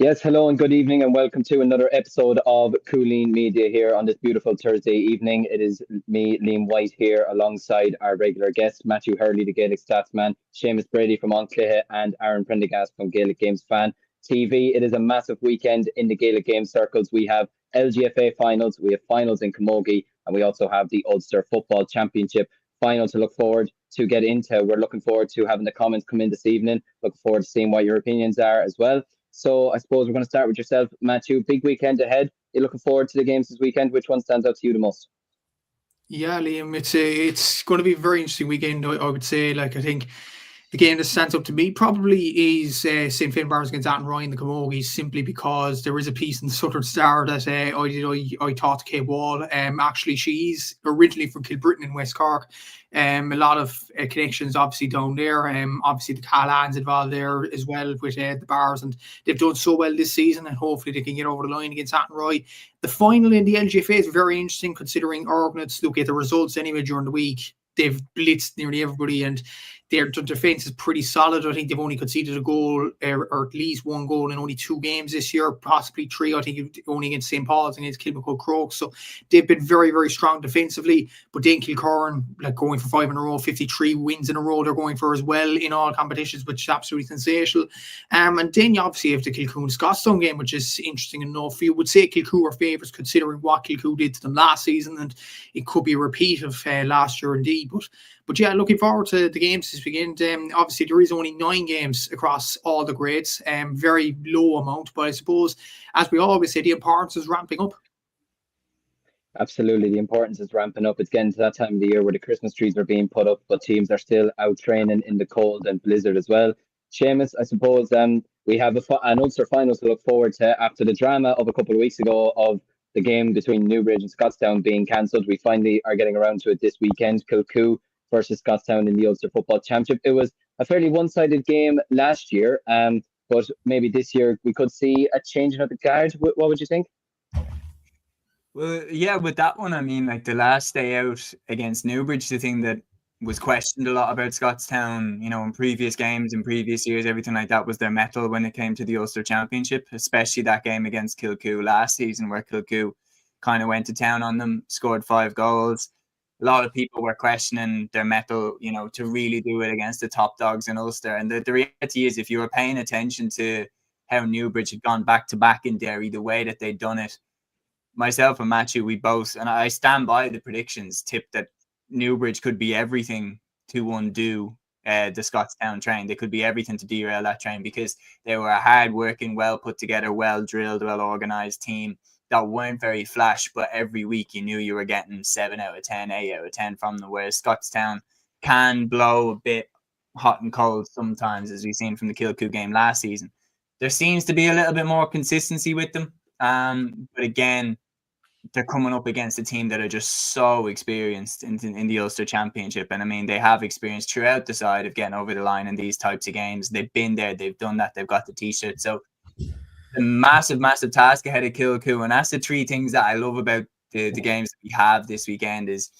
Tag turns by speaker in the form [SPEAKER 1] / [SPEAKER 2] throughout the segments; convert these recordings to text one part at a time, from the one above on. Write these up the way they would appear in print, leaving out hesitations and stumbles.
[SPEAKER 1] Yes, hello and good evening, and welcome to another episode of Cúilín Media here on this beautiful Thursday evening. It is me, Liam White, here alongside our regular guests, Matthew Hurley, the Gaelic Statsman, Seamus Brady from Onclehe, and Aaron Prendergast from Gaelic Games Fan TV. It is a massive weekend in the Gaelic Games circles. We have LGFA finals, we have finals in Camogie, and we also have the Ulster Football Championship final to look forward to get into. We're looking forward to having the comments come in this evening. Looking forward to seeing what your opinions are as well. So I suppose we're going to start with yourself, Matthew. Big weekend ahead. You're looking forward to the games this weekend. Which one stands out to you the most?
[SPEAKER 2] Yeah, Liam, it's going to be a very interesting weekend. I would say, I think the game that stands up to me probably is St. Finbarr against Athenry in the Camogie, simply because there is a piece in the Southern Star that I taught to Kate Wall. Actually, she's originally from Kilbrittain in West Cork. A lot of connections obviously down there. Obviously the Callans involved there as well with the Bars, and they've done so well this season, and hopefully they can get over the line against Athenry. The final in the LGFA is very interesting, considering Ergnat look at the results anyway during the week. They've blitzed nearly everybody, and their defence is pretty solid. I think they've only conceded a goal or at least one goal in only 2 games this year, possibly 3. I think only against St. Paul's and against Kilmacud Crokes. So they've been very, very strong defensively. But then Kilkerrin, going for 5 in a row, 53 wins in a row, they're going for as well in all competitions, which is absolutely sensational. And then you obviously have the Kilcoo and Scotstown game, which is interesting enough. You would say Kilcoo are favourites considering what Kilcoo did to them last season, and it could be a repeat of last year indeed. But yeah, looking forward to the games this weekend. Obviously, there is only 9 games across all the grades, very low amount. But I suppose, as we always say, the importance is ramping up.
[SPEAKER 1] Absolutely, the importance is ramping up. It's getting to that time of the year where the Christmas trees are being put up, but teams are still out training in the cold and blizzard as well. Seamus, I suppose we have an Ulster final to look forward to after the drama of a couple of weeks ago of the game between Newbridge and Scotstown being cancelled. We finally are getting around to it this weekend. Kilcoo versus Scotstown in the Ulster Football Championship. It was a fairly one-sided game last year, but maybe this year we could see a changing of the guard. What would you think?
[SPEAKER 3] Well, yeah, with that one, I mean, the last day out against Newbridge, the thing that was questioned a lot about Scotstown, in previous games, in previous years, everything like that, was their mettle when it came to the Ulster Championship, especially that game against Kilcoo last season, where Kilcoo kind of went to town on them, scored 5 goals. A lot of people were questioning their mettle, to really do it against the top dogs in Ulster. And the reality is, if you were paying attention to how Newbridge had gone back-to-back in Derry, the way that they'd done it, myself and Matthew, we both, and I stand by the predictions, tipped that Newbridge could be everything to undo the Scotstown train. They could be everything to derail that train, because they were a hard-working, well-put-together, well-drilled, well-organised team that weren't very flash, but every week you knew you were getting 7 out of 10, 8 out of 10 from them, whereas Scotstown can blow a bit hot and cold sometimes, as we've seen from the Kilcoo game last season. There seems to be a little bit more consistency with them, but again, they're coming up against a team that are just so experienced in the Ulster Championship. And I mean, they have experience throughout the side of getting over the line in these types of games. They've been there, they've done that, they've got the t-shirt. So the massive task ahead of Kilcoo. And that's the 3 things that I love about the games that we have this weekend, is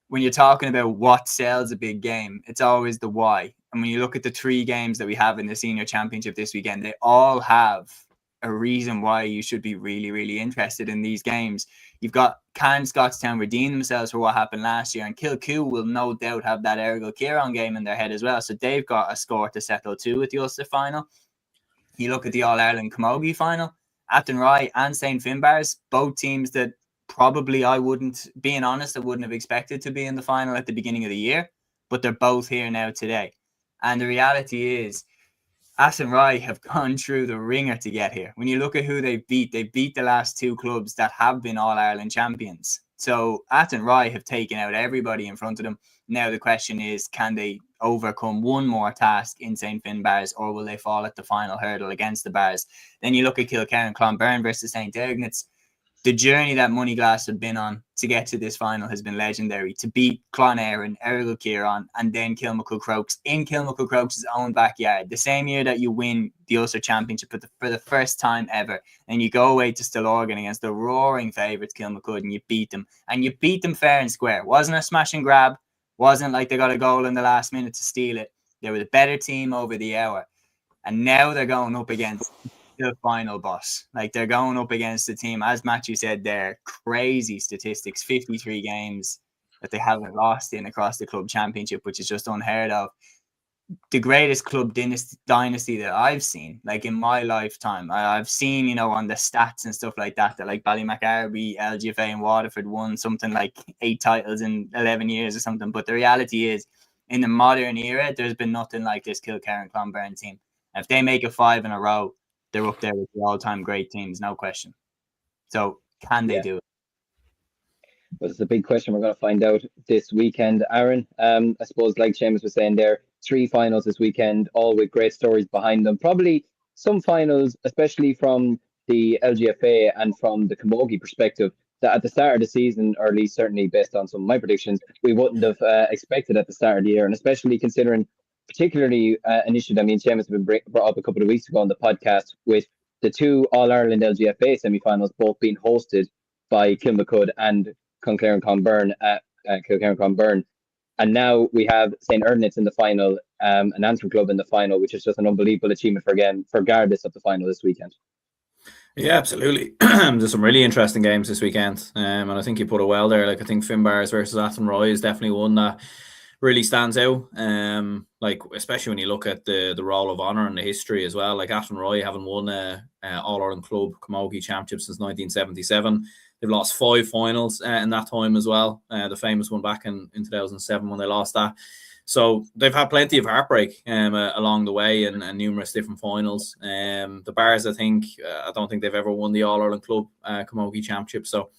[SPEAKER 3] when you're talking about what sells a big game, it's always the why. And when you look at the 3 games that we have in the Senior Championship this weekend, they all have a reason why you should be really, really interested in these games. You've got, can Scotstown redeem themselves for what happened last year? And Kilcoo will no doubt have that Ergal game in their head as well. So they've got a score to settle too with the Ulster final. You look at the All-Ireland Camogie Final, Athenry and St. Finbarr, both teams that probably I wouldn't have expected to be in the final at the beginning of the year, but they're both here now today. And the reality is, Athenry have gone through the ringer to get here. When you look at who they beat the last 2 clubs that have been All-Ireland champions. So Athenry have taken out everybody in front of them. Now the question is, can they overcome one more task in St. Finbarr, or will they fall at the final hurdle against the Bars? Then you look at Kilkerrin Clonberne versus St. Ergnat. The journey that Moneyglass have been on to get to this final has been legendary. To beat Clonberne, Ergal and then Kilmacud Crokes in Kilmacud Crokes' own backyard. The same year that you win the Ulster Championship for the first time ever. And you go away to Stillorgan against the roaring favourites Kilmacud, and you beat them. And you beat them fair and square. Wasn't a smash and grab. Wasn't like they got a goal in the last minute to steal it. They were the better team over the hour. And now they're going up against the final boss. Like, they're going up against a team, as Matthew said there, crazy statistics, 53 games that they haven't lost in across the club championship, which is just unheard of. The greatest club dynasty that I've seen, like in my lifetime. I've seen, you know, on the stats and stuff like that like Ballymacarby, LGFA and Waterford won something like 8 titles in 11 years or something. But the reality is, in the modern era, there's been nothing like this Kilkerrin Clonberne team. If they make it 5 in a row, they're up there with the all-time great teams, no question. So can they do it?
[SPEAKER 1] Well, it's a big question. We're going to find out this weekend. Aaron, I suppose, like Seamus was saying there, 3 finals this weekend, all with great stories behind them. Probably some finals, especially from the LGFA and from the Camogie perspective, that at the start of the season, or at least certainly based on some of my predictions, we wouldn't have expected at the start of the year. And especially considering particularly an issue that me and Seamus have been brought up a couple of weeks ago on the podcast, with the 2 All-Ireland LGFA semi-finals both being hosted by Kilmacud and Kilkerrin Clonberne at Kilkerrin Clonberne, and now we have St. Ergnat's in the final, an Antrim club in the final, which is just an unbelievable achievement for again, regardless of the final this weekend.
[SPEAKER 4] Yeah, absolutely. There's some really interesting games this weekend, and I think you put it well there. Like, I think Finbarr versus Athenry is definitely one that really stands out. Like, especially when you look at the Roll of Honour and the history as well. Like, Athenry haven't won All-Ireland Club Camogie Championship since 1977. They've lost 5 finals in that time as well. The famous one back in 2007 when they lost that. So they've had plenty of heartbreak along the way and numerous different finals. The Bars, I don't think they've ever won the All-Ireland Club Camogie Championship. So,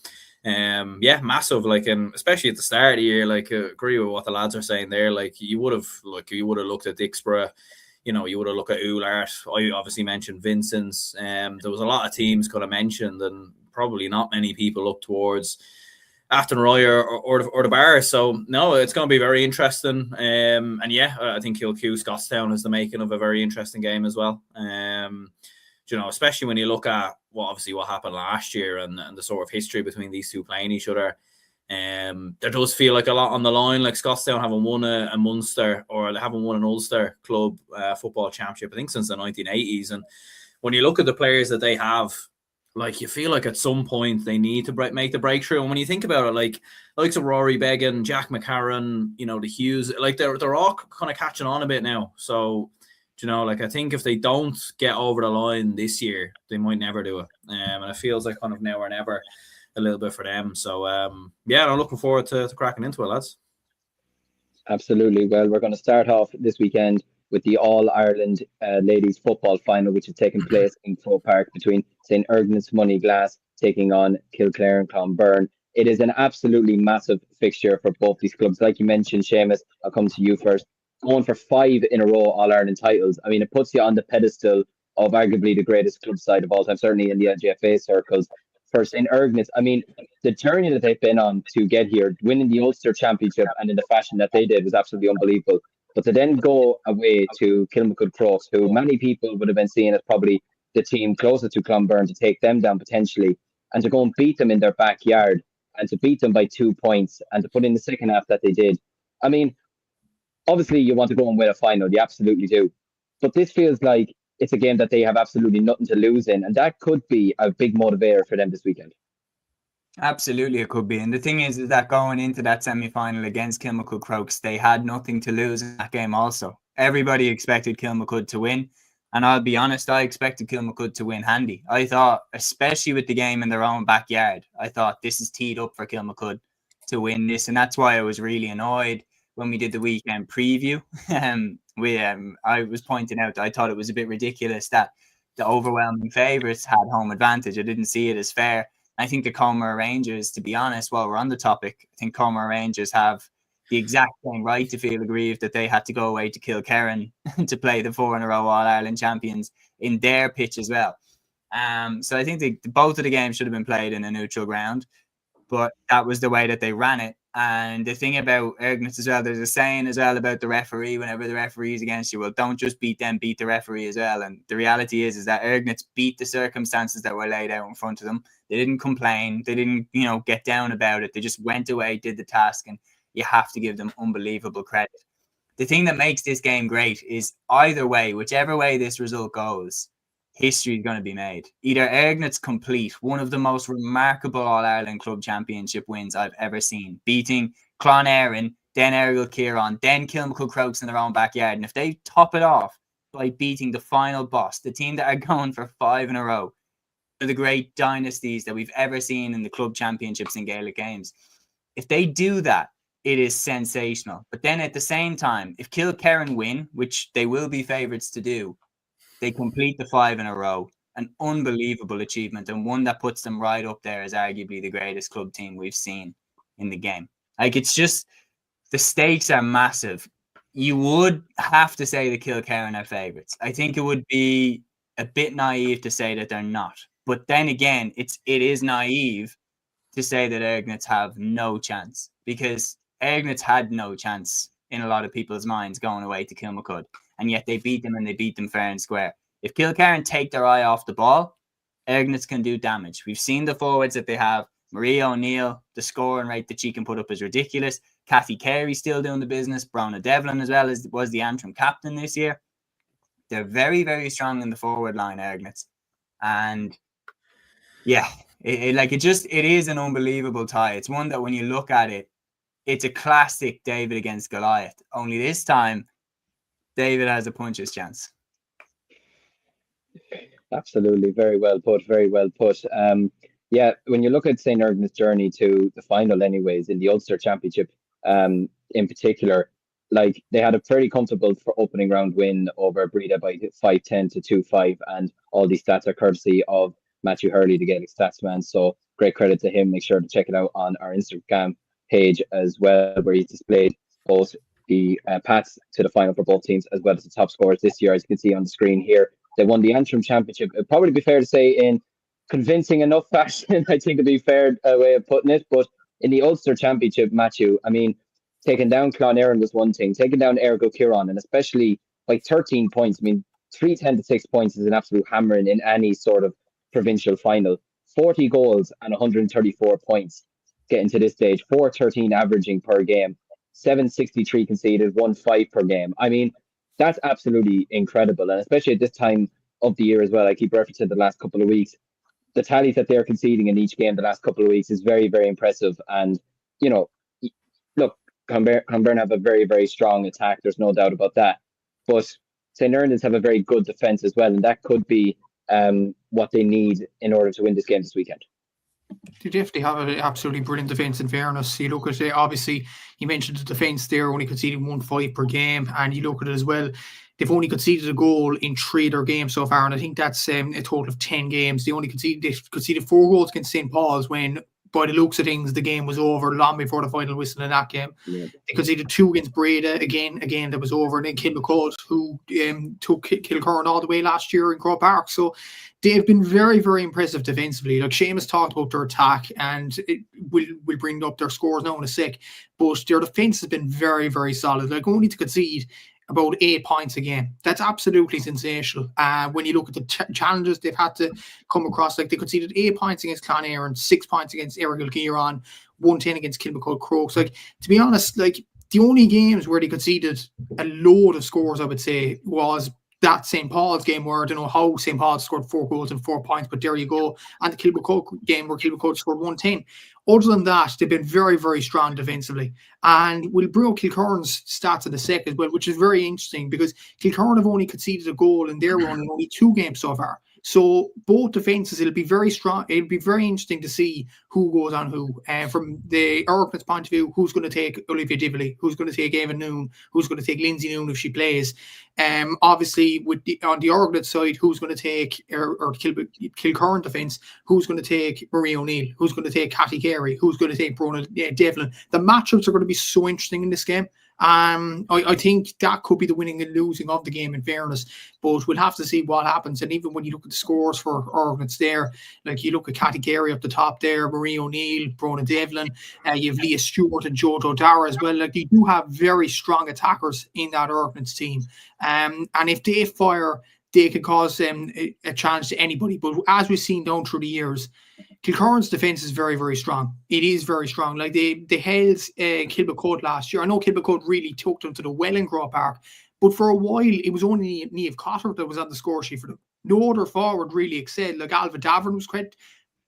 [SPEAKER 4] yeah, massive. Like, especially at the start of the year, like, agree with what the lads are saying there. Like, you would have looked at Dixborough. You know, you would have looked at Oulart. I obviously mentioned Vincent's. There was a lot of teams could have mentioned, and probably not many people look towards Athenry or the Bar. So no, it's going to be very interesting. And yeah, I think Kilcoo Scotstown is the making of a very interesting game as well. You know, especially when you look at what happened last year and the sort of history between these two playing each other. There does feel like a lot on the line. Like, Scotstown haven't won a Munster, or they haven't won an Ulster club football championship, I think, since the 1980s. And when you look at the players that they have, like, you feel like at some point they need to make the breakthrough. And when you think about it, like of Rory Beggan, Jack McCarron, you know, the Hughes, like they're all kind of catching on a bit now. So, you know, like, I think if they don't get over the line this year, they might never do it. And it feels like kind of now or never a little bit for them. So, yeah, I'm looking forward to cracking into it, lads.
[SPEAKER 1] Absolutely. Well, we're going to start off this weekend with the All-Ireland Ladies Football Final, which is taking place in Croke Park between St. Ergnat's Moneyglass taking on Kilkerrin Clonberne. It is an absolutely massive fixture for both these clubs. Like you mentioned, Seamus, I'll come to you first. Going for 5 in a row All-Ireland titles. I mean, it puts you on the pedestal of arguably the greatest club side of all time, certainly in the LGFA circles. For St. Ergnat's, I mean, the journey that they've been on to get here, winning the Ulster Championship and in the fashion that they did, was absolutely unbelievable. But to then go away to Kilmacud Crokes, who many people would have been seeing as probably the team closest to Clonberne, to take them down potentially, and to go and beat them in their backyard, and to beat them by 2 points, and to put in the second half that they did. I mean, obviously you want to go and win a final, you absolutely do. But this feels like it's a game that they have absolutely nothing to lose in, and that could be a big motivator for them this weekend.
[SPEAKER 3] Absolutely, it could be. And the thing is that going into that semi-final against Kilmacud Crokes, they had nothing to lose in that game also. Everybody expected Kilmacud to win. And I'll be honest, I expected Kilmacud to win handy. I thought, especially with the game in their own backyard, I thought this is teed up for Kilmacud to win this. And that's why I was really annoyed when we did the weekend preview. I was pointing out that I thought it was a bit ridiculous that the overwhelming favourites had home advantage. I didn't see it as fair. I think the Comer Rangers, to be honest, while we're on the topic, I think Comer Rangers have the exact same right to feel aggrieved that they had to go away to Kilkerrin to play the 4 in a row All-Ireland champions in their pitch as well. So I think both of the games should have been played in a neutral ground, but that was the way that they ran it. And the thing about Ergnat as well, there's a saying as well about the referee, whenever the referee is against you, well, don't just beat them, beat the referee as well. And the reality is that Ergnat beat the circumstances that were laid out in front of them. They didn't complain. They didn't, get down about it. They just went away, did the task, and you have to give them unbelievable credit. The thing that makes this game great is either way, whichever way this result goes, history is going to be made. Either Ergnat's complete, one of the most remarkable All-Ireland Club Championship wins I've ever seen, beating Clonberne, then Kilkerrin, then Kilmacud Crokes in their own backyard. And if they top it off by beating the final boss, the team that are going for 5 in a row, one of the great dynasties that we've ever seen in the club championships in Gaelic games, if they do that, it is sensational. But then at the same time, if Kilkerrin win, which they will be favourites to do, they complete the 5 in a row. An unbelievable achievement, and one that puts them right up there as arguably the greatest club team we've seen in the game. Like, it's just, the stakes are massive. You would have to say the Kilkerrin are favourites. I think it would be a bit naive to say that they're not. But then again, it is naive to say that Ergnats have no chance, because Ergnats had no chance in a lot of people's minds going away to Kilmacud. And yet they beat them, and they beat them fair and square. If Kilkerrin take their eye off the ball, Ergnats can do damage. We've seen the forwards that they have. Maria O'Neill, the scoring rate that she can put up is ridiculous. Kathy Carey still doing the business. Brona Devlin as well was the Antrim captain this year. They're very, very strong in the forward line, Ergnats. And yeah, it is an unbelievable tie. It's one that when you look at it, it's a classic David against Goliath. Only this time, David has a puncher's chance.
[SPEAKER 1] Absolutely. Very well put. Very well put. Yeah, when you look at St. Ergnat's journey to the final anyways, in the Ulster Championship in particular, like, they had a pretty comfortable for opening round win over Breda by 5-10 to 2-5, and all these stats are courtesy of Matthew Hurley, the Gaelic Statsman. So great credit to him. Make sure to check it out on our Instagram page as well, where he's displayed both the paths to the final for both teams as well as the top scorers this year. As you can see on the screen here, they won the Antrim Championship. It'd probably be fair to say in convincing enough fashion, I think it'd be fair way of putting it. But in the Ulster Championship, Matthew, I mean, taking down Clonberne was one thing, taking down Kilkerrin, and especially by 13 points. I mean, 3-10 to 6 points is an absolute hammering in any sort of provincial final. 40 goals and 134 points getting to this stage, 413 averaging per game, 763 conceded, 1-5 per game. I mean, that's absolutely incredible. And especially at this time of the year as well, I keep referencing the last couple of weeks, the tallies that they're conceding in each game the last couple of weeks is very, very impressive. And, you know, look, Clonberne have a very, very strong attack. There's no doubt about that. But St. Ergnat's have a very good defence as well. And that could be what they need in order to win this game this weekend.
[SPEAKER 2] They definitely have an absolutely brilliant defence, in fairness. You look at it, obviously, you mentioned the defence there, only conceding 1-5 per game. And you look at it as well, they've only conceded a goal in 3 of their games so far. And I think that's a total of 10 games. They conceded 4 goals against St. Paul's when, by the looks of things, the game was over long before the final whistle in that game. Yeah. They conceded 2 against Breda, again that was over. And then Kilmacud, who took Kilkerrin all the way last year in Croke Park. So they've been very, very impressive defensively. Like, Seamus talked about their attack, and we'll bring up their scores now in a sec. But their defence has been very, very solid. Like, only to concede about 8 points a game. That's absolutely sensational. When you look at the challenges they've had to come across, like, they conceded 8 points against Clonberne, 6 points against Kilkerrin, 110 against Kilmacud Crokes. Like, to be honest, like, the only games where they conceded a load of scores, I would say, was that St. Paul's game where I don't know how St. Paul's scored 4 goals and 4 points, but there you go. And the Kilmacud game where Kilmacud scored 110. Other than that, they've been very, very strong defensively. And we'll bring up Kilkerrin's stats in a sec as well, which is very interesting because Kilkerrin have only conceded a goal in their run in only 2 games so far. So both defences, it'll be very strong. It'll be very interesting to see who goes on who. From the Ergnat's point of view, who's going to take Olivia Dibley, who's going to take Ava Noon, who's going to take Lindsay Noon if she plays. Obviously, on the Ergnat side, who's going to take or Kilkerrin defence, who's going to take Marie O'Neill, who's going to take Kathy Carey, who's going to take Brona Devlin. The matchups are going to be so interesting in this game. I think that could be the winning and losing of the game, in fairness, but we'll have to see what happens. And even when you look at the scores for Ergnat's there, like, you look at Kathy Carey up the top there, Marie O'Neill, Brona Devlin, you have Leah Stewart and Jojo Dara as well. Like, you do have very strong attackers in that Ergnat's team, and if they fire, they could cause them a challenge to anybody. But as we've seen down through the years, Kilkerrin's defence is very, very strong. It is very strong. Like, they held Kilmacud last year. I know Kilmacud really took them to the well in Croke Park, But for a while, it was only Niamh Cotter that was on the score sheet for them. No other forward really excelled. Like Alva Davern was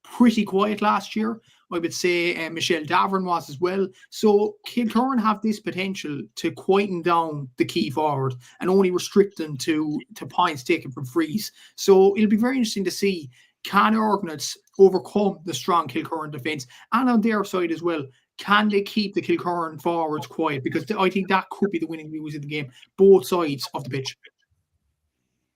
[SPEAKER 2] pretty quiet last year. I would say Michelle Davern was as well. So Kilkerrin have this potential to quieten down the key forward and only restrict them to points taken from frees. So it'll be very interesting to see, can Ergnats overcome the strong Kilkerrin defence? And on their side as well, can they keep the Kilkerrin forwards quiet? Because I think that could be the winning news of the game, both sides of the pitch.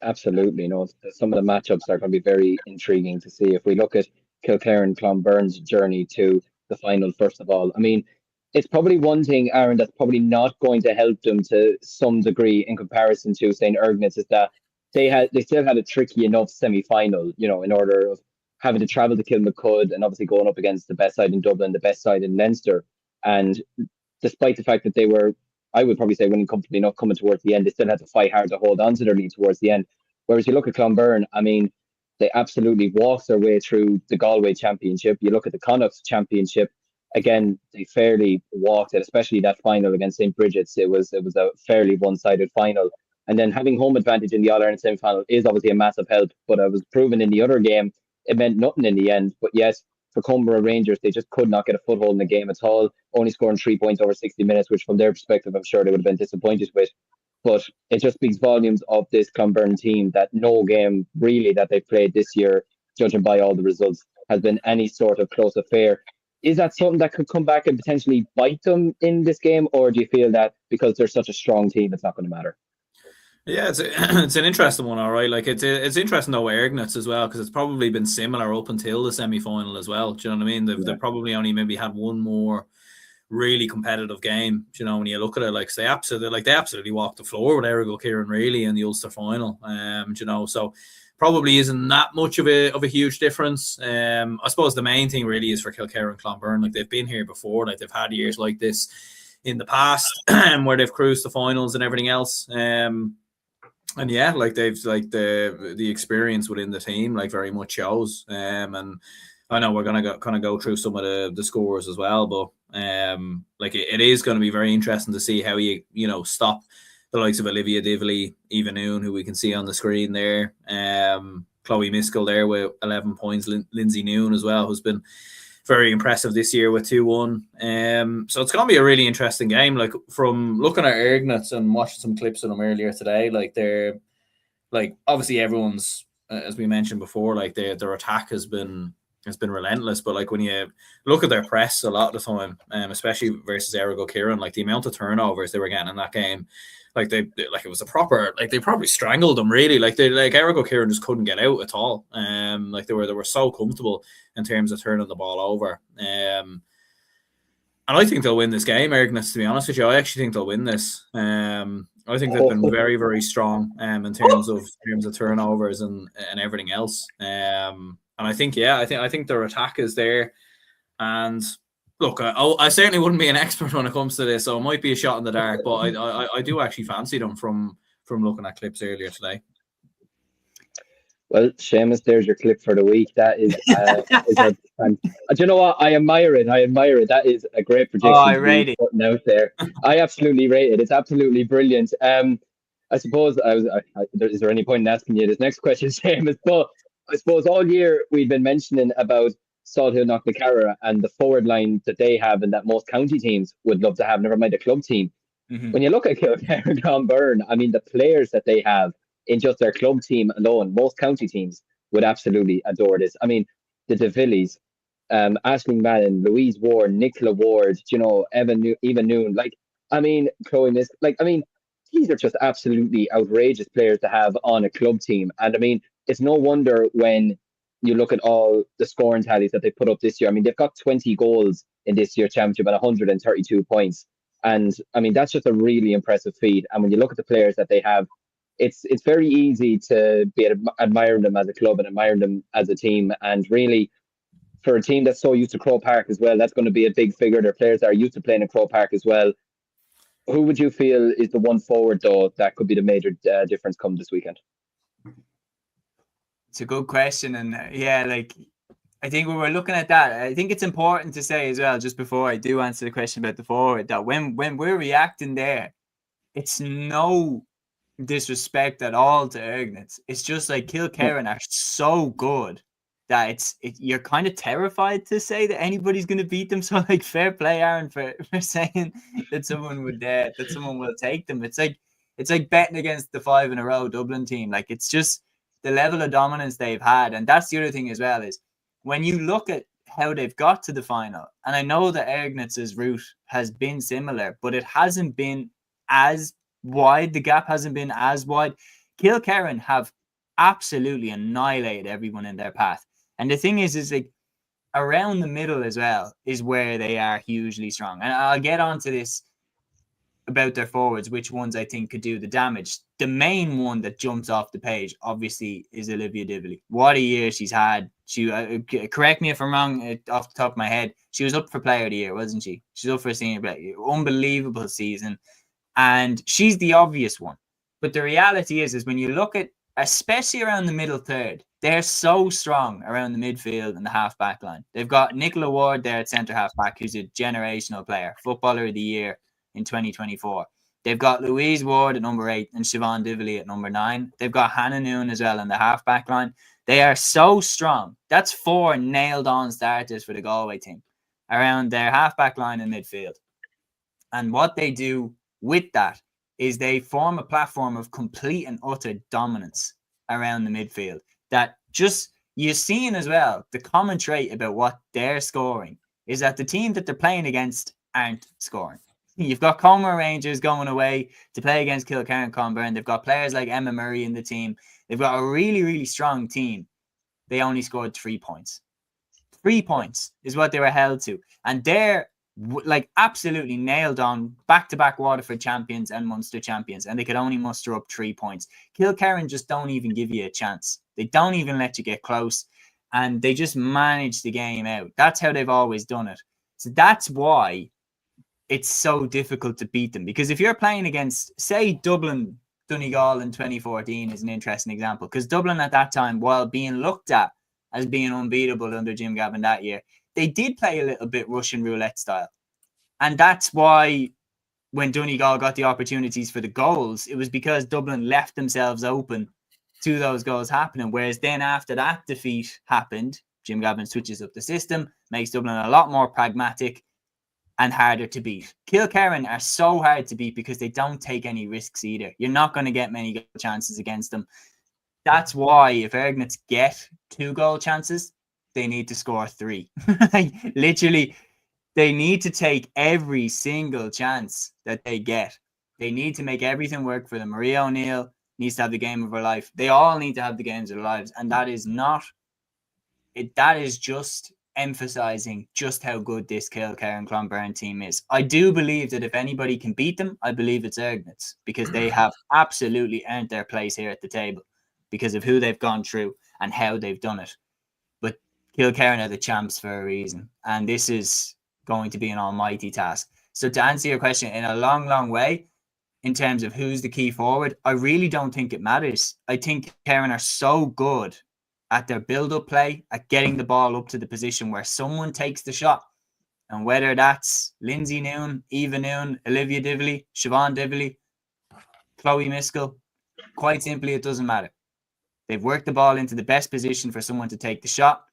[SPEAKER 1] Absolutely. No, some of the matchups are going to be very intriguing to see. If we look at Kilkerrin Clonberne's journey to the final, first of all, I mean, it's probably one thing, Aaron, that's probably not going to help them to some degree in comparison to St. Ergnats, is that they still had a tricky enough semi-final, you know, in order of having to travel to Kilmacud and obviously going up against the best side in Dublin, the best side in Leinster. And despite the fact that they were, I would probably say, winning comfortably enough coming towards the end, they still had to fight hard to hold on to their lead towards the end. Whereas you look at Clonberne, I mean, they absolutely walked their way through the Galway Championship. You look at the Connacht Championship, again, they fairly walked it, especially that final against St. Bridget's. It was a fairly one-sided final. And then having home advantage in the All-Ireland semi-final is obviously a massive help, but it was proven in the other game, it meant nothing in the end. But yes, for Cumbria Rangers, they just could not get a foothold in the game at all, only scoring 3 points over 60 minutes, which from their perspective, I'm sure they would have been disappointed with. But it just speaks volumes of this Clonberne team that no game really that they've played this year, judging by all the results, has been any sort of close affair. Is that something that could come back and potentially bite them in this game? Or do you feel that because they're such a strong team, it's not going to matter?
[SPEAKER 4] Yeah, it's an interesting one, all right. Like it's interesting though, Ergnats as well, because it's probably been similar up until the semi-final as well. Do you know what I mean? They've probably only maybe had one more really competitive game. You know, when you look at it, like they absolutely walked the floor with Kilkerrin really in the Ulster final. You know, so probably isn't that much of a huge difference. I suppose the main thing really is for Kilkerrin Clonberne. Like they've been here before. Like they've had years like this in the past where they've cruised the finals and everything else. And yeah, like they've like the experience within the team like very much shows. And I know we're gonna kind of go through some of the scores as well, but like it is going to be very interesting to see how you stop the likes of Olivia Divley, Eva Noon, who we can see on the screen there, Chloe Miskell there with 11 points, Lindsay Noon as well, who's been very impressive this year with 2-1. So it's going to be a really interesting game. Like from looking at Ergnats and watching some clips of them earlier today, like they're like obviously everyone's as we mentioned before, like their attack has been relentless. But like when you look at their press a lot of the time, especially versus Kilkerrin, like the amount of turnovers they were getting in that game, like it was a proper, like they probably strangled them really. Like Kilkerrin just couldn't get out at all. Like they were so comfortable in terms of turning the ball over. And I think they'll win this game, Ergnats, to be honest with you. I actually think they'll win this. I think they've been very, very strong in terms of turnovers and everything else. And I think I think their attack is there. And look, I certainly wouldn't be an expert when it comes to this, so it might be a shot in the dark. But I do actually fancy them from looking at clips earlier today.
[SPEAKER 1] Well, Seamus, there's your clip for the week. That is, do you know what? I admire it. That is a great prediction.
[SPEAKER 3] Oh, I rate it.
[SPEAKER 1] Putting out there. I absolutely rate it. It's absolutely brilliant. I suppose is there any point in asking you this next question, Seamus? But I suppose all year we've been mentioning about Salthill Knocknacarra and the forward line that they have and that most county teams would love to have, never mind a club team. Mm-hmm. When you look at Kilkerrin Clonberne, I mean, the players that they have in just their club team alone, most county teams would absolutely adore this. I mean, the De Villiers, Aisling Mallon, Louise Ward, Nicola Ward, Eva Noon, like, I mean, Chloe Miss, like, I mean, these are just absolutely outrageous players to have on a club team. And I mean, it's no wonder when you look at all the scoring tallies that they put up this year. I mean, they've got 20 goals in this year's championship and 132 points. And I mean, that's just a really impressive feat. And when you look at the players that they have, it's very easy to be admiring them as a club and admiring them as a team. And really, for a team that's so used to Croke Park as well, that's going to be a big figure. Their players are used to playing in Croke Park as well. Who would you feel is the one forward, though, that could be the major difference come this weekend?
[SPEAKER 3] It's a good question. And like, I think when we're looking at that, I think it's important to say as well, just before I do answer the question about the forward, that when we're reacting there, it's no disrespect at all to Ergnat. It's just like Kilkerrin are so good that you're kind of terrified to say that anybody's going to beat them. So like, fair play, Aaron, for saying that someone will take them. It's like betting against the 5 in a row Dublin team. Like, it's just the level of dominance they've had. And that's the other thing as well, is when you look at how they've got to the final, and I know that Ergnat's route has been similar, but it hasn't been as wide. The gap hasn't been as wide. Kilkerrin have absolutely annihilated everyone in their path. And the thing is like, around the middle as well is where they are hugely strong. And I'll get onto this about their forwards, which ones I think could do the damage. The main one that jumps off the page, obviously, is Olivia Divilly. What a year she's had. She correct me if I'm wrong off the top of my head. She was up for Player of the Year, wasn't she? She's up for a senior player. Unbelievable season. And she's the obvious one. But the reality is when you look at, especially around the middle third, they're so strong around the midfield and the half-back line. They've got Nicola Ward there at centre half-back, who's a generational player, Footballer of the Year in 2024. They've got Louise Ward at number 8 and Siobhan Divilly at number 9. They've got Hannah Noon as well in the half-back line. They are so strong. That's 4 nailed-on starters for the Galway team around their half-back line and midfield. And what they do with that is they form a platform of complete and utter dominance around the midfield that just, you're seeing as well, the common trait about what they're scoring is that the team that they're playing against aren't scoring. You've got Comer Rangers going away to play against Kilkerrin Clonberne. They've got players like Emma Murray in the team. They've got a really, really strong team. They only scored 3 points. 3 points is what they were held to. And they're like absolutely nailed on back-to-back Waterford champions and Munster champions, and they could only muster up 3 points. Kilkerrin just don't even give you a chance. They don't even let you get close, and they just manage the game out. That's how they've always done it. So that's why it's so difficult to beat them, because if you're playing against, say, Dublin, Donegal in 2014 is an interesting example, because Dublin at that time, while being looked at as being unbeatable under Jim Gavin that year, they did play a little bit Russian roulette style. And that's why when Donegal got the opportunities for the goals, it was because Dublin left themselves open to those goals happening. Whereas then after that defeat happened, Jim Gavin switches up the system, makes Dublin a lot more pragmatic and harder to beat. Kilkerrin are so hard to beat because they don't take any risks either. You're not going to get many goal chances against them. That's why if Ergnats get 2 goal chances, they need to score 3. Like, literally, they need to take every single chance that they get. They need to make everything work for them. Maria O'Neill needs to have the game of her life. They all need to have the games of their lives. And that is not it. That is just emphasizing just how good this Kilkerrin Clonberne team is. I do believe that if anybody can beat them, I believe it's Ergnats, because they have absolutely earned their place here at the table because of who they've gone through and how they've done it. But Kilkerrin are the champs for a reason. And this is going to be an almighty task. So to answer your question in a long, long way, in terms of who's the key forward, I really don't think it matters. I think Kilkerrin are so good at their build-up play, at getting the ball up to the position where someone takes the shot. And whether that's Lindsay Noon, Eva Noon, Olivia Divilly, Siobhan Divilly, Chloe Miskell, quite simply, it doesn't matter. They've worked the ball into the best position for someone to take the shot.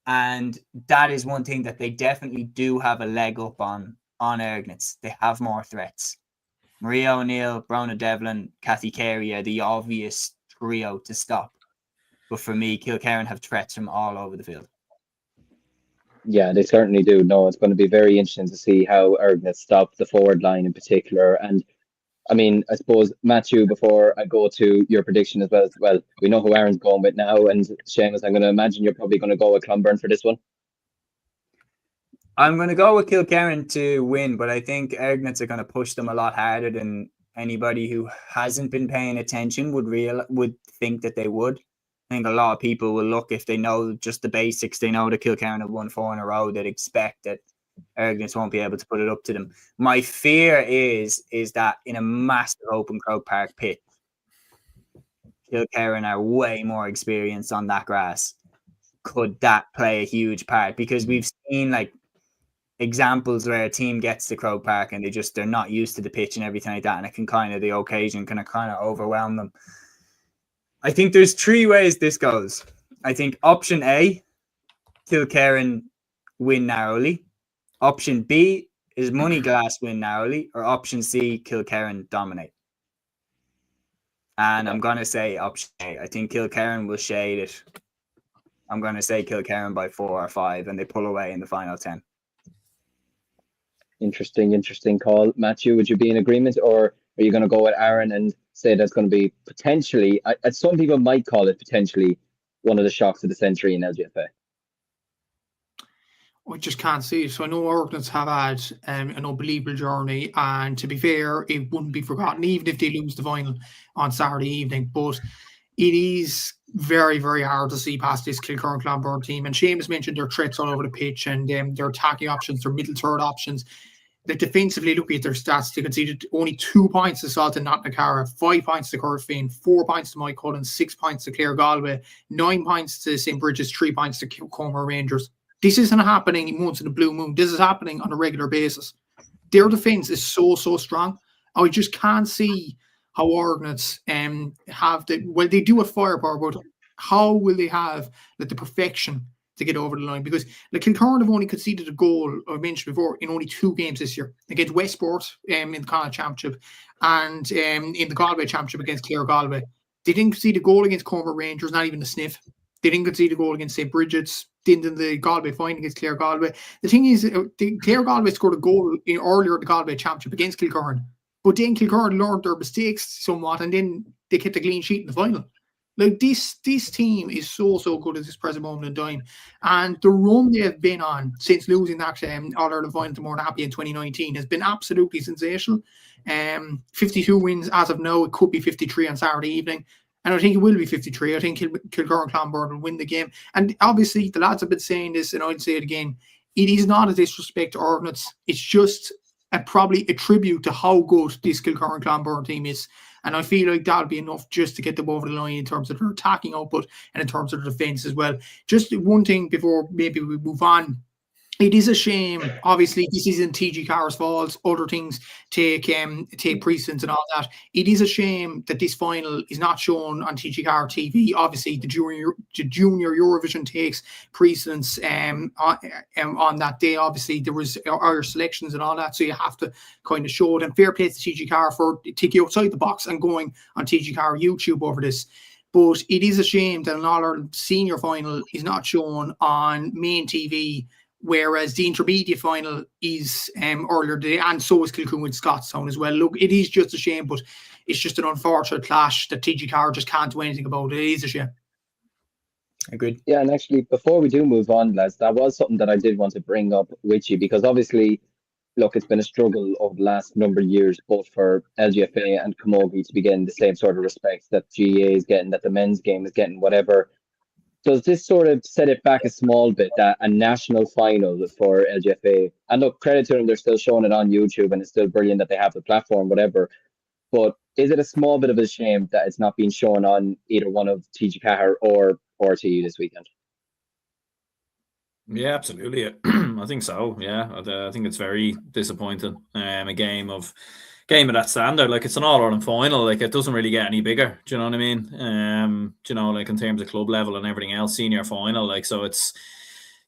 [SPEAKER 3] And that is one thing that they definitely do have a leg up on Ergnats. They have more threats. Maria O'Neill, Brona Devlin, Kathy Carey are the obvious trio to stop. But for me, Kilkerrin have threats from all over the field.
[SPEAKER 1] Yeah, they certainly do. No, it's going to be very interesting to see how Ergnat stop the forward line in particular. And I mean, I suppose, Matthew, before I go to your prediction as well, we know who Aaron's going with now. And Seamus, I'm going to imagine you're probably going to go with Clonberne for this one.
[SPEAKER 3] I'm going to go with Kilkerrin to win, but I think Ergnats are going to push them a lot harder than anybody who hasn't been paying attention would think that they would. I think a lot of people will look, if they know just the basics, they know that Kilkerrin have won 4 in a row, they'd expect that Ergnats won't be able to put it up to them. My fear is that in a massive open Croke Park pitch, Kilkerrin are way more experienced on that grass. Could that play a huge part? Because we've seen, like, examples where a team gets to Croke Park and they're not used to the pitch and everything like that, and it can the occasion can kind of overwhelm them. I think there's 3 ways this goes. I think option A, Kilkerrin win narrowly. Option B is Moneyglass win narrowly, or option C, Kilkerrin dominate. And I'm going to say option A. I think Kilkerrin will shade it. I'm going to say Kilkerrin by 4 or 5, and they pull away in the final 10.
[SPEAKER 1] Interesting call. Matthew, would you be in agreement, or are you going to go with Aaron and say that's going to be potentially, some people might call it potentially, one of the shocks of the century in LGFA?
[SPEAKER 2] I just can't see it. So I know Ergnats have had an unbelievable journey, and to be fair, it wouldn't be forgotten even if they lose the final on Saturday evening. But it is very, very hard to see past this Kilkerrin Clonberne team. And Seamus mentioned their threats all over the pitch and their attacking options, their middle third options. Like defensively, looking at their stats, they conceded only 2 points to Salton Knocknacara, 5 points to Cork, 4 points to Mike Cullen, 6 points to Clare Galway, 9 points to St. Bridget's, 3 points to Kilcoo Rangers. This isn't happening once in a blue moon. This is happening on a regular basis. Their defence is so strong. I just can't see how Ergnats have they do have firepower, but how will they have the perfection to get over the line? Because the Kilkerrin have only conceded a goal, I mentioned before, in only 2 games this year, against Westport in the Connacht Championship and in the Galway Championship against Clare Galway. They didn't concede a goal against Cork Rangers, not even a sniff. They didn't concede a goal against St. Bridget's, didn't in the Galway final against Clare Galway. The thing is, Clare Galway scored a goal earlier in the Galway Championship against Kilkerrin, but then Kilkerrin learned their mistakes somewhat, and then they kept a clean sheet in the final. Like this team is so good at this present moment in time, and the run they have been on since losing that All-Ireland Final to Mournehappy in 2019 has been absolutely sensational. 52 wins as of now. It could be 53 on Saturday evening. And I think it will be 53. I think Kilkerrin Clonberne will win the game. And obviously, the lads have been saying this, and I'd say it again. It is not a disrespect to Ergnats. It's just probably a tribute to how good this Kilkerrin Clonberne team is. And I feel like that'll be enough just to get them over the line in terms of their attacking output and in terms of their defence as well. Just one thing before maybe we move on. It is a shame. Obviously, this isn't TG Carr's fault. Other things take precedence and all that. It is a shame that this final is not shown on TG Carr TV. Obviously, the junior Eurovision takes precedence on that day. Obviously, there was Irish selections and all that, so you have to kind of show it. And fair play to TG Carr for taking outside the box and going on TG Carr YouTube over this. But it is a shame that an All-Ireland Senior Final is not shown on main TV, whereas the intermediate final is earlier today, and so is Kilcoo and Scotstown as well. Look, it is just a shame, but it's just an unfortunate clash that TG Carr just can't do anything about. It is a shame.
[SPEAKER 3] Agreed.
[SPEAKER 1] Yeah, and actually, before we do move on, lads, that was something that I did want to bring up with you, because obviously, look, it's been a struggle over the last number of years, both for LGFA and Camogie to be getting the same sort of respect that GAA is getting, that the men's game is getting, whatever. Does this sort of set it back a small bit, that a national final for LGFA? And look, credit to them, they're still showing it on YouTube, and it's still brilliant that they have the platform, whatever. But is it a small bit of a shame that it's not being shown on either one of TG Carr or RTE this weekend?
[SPEAKER 4] Yeah, absolutely. I think so. Yeah, I think it's very disappointing. A game of that standard, like it's an All-Ireland final, like it doesn't really get any bigger. Do you know what I mean? Do you know, like in terms of club level and everything else, senior final, like, so it's,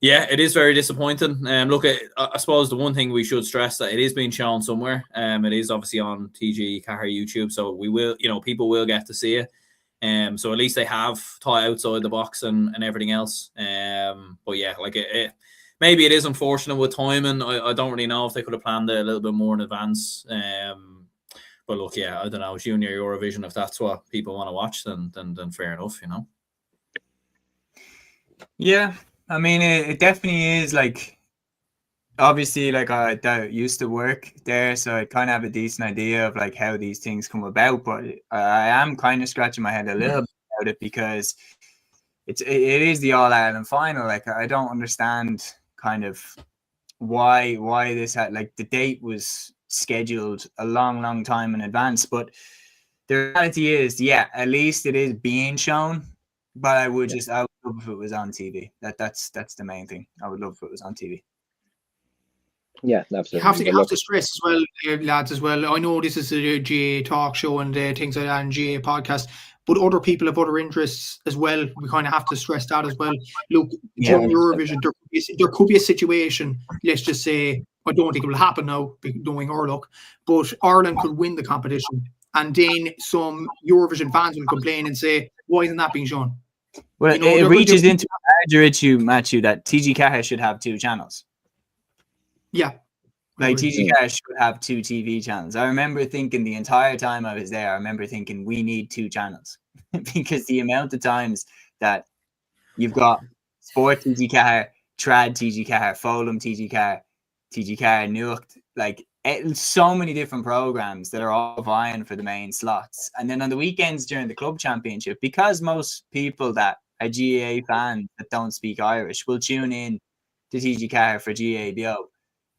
[SPEAKER 4] yeah, it is very disappointing. Look, I suppose the one thing we should stress that it is being shown somewhere. It is obviously on TG Carr YouTube, so we will, people will get to see it. So at least they have thought outside the box and everything else. But yeah, like maybe it is unfortunate with timing. I don't really know if they could have planned it a little bit more in advance. But look, yeah, I don't know, Junior Eurovision, if that's what people want to watch, then fair enough,
[SPEAKER 3] Yeah, I mean, it definitely is, like, obviously, like, I used to work there, so I kind of have a decent idea of, like, how these things come about, but I am kind of scratching my head a little bit about it, because it is the All-Ireland Final. Like, I don't understand kind of why this had, like, the date was scheduled a long time in advance, but the reality is, yeah, at least it is being shown. But I would love if it was on TV. That's the main thing. I would love if it was on TV.
[SPEAKER 1] Yeah, absolutely.
[SPEAKER 2] You have to stress as well, lads, as well. I know this is a GA talk show and things like that, and GA podcast, but other people have other interests as well. We kind of have to stress that as well. Look, during Eurovision, there could be a situation, let's just say, I don't think it will happen now, knowing our luck, but Ireland could win the competition, and then some Eurovision fans will complain and say, why isn't that being shown?
[SPEAKER 3] Well, it reaches into a larger issue, Matthew, that TG Caha should have 2 channels.
[SPEAKER 2] Yeah.
[SPEAKER 3] Like TG Caha should have 2 TV channels. I remember thinking the entire time I was there, we need 2 channels. Because the amount of times that you've got Sport TG Caha, Trad TG Caha, Fulham TG Caha, Nuacht, like so many different programs that are all vying for the main slots. And then on the weekends during the club championship, because most people that are GAA fans that don't speak Irish will tune in to TG Caha for GABO.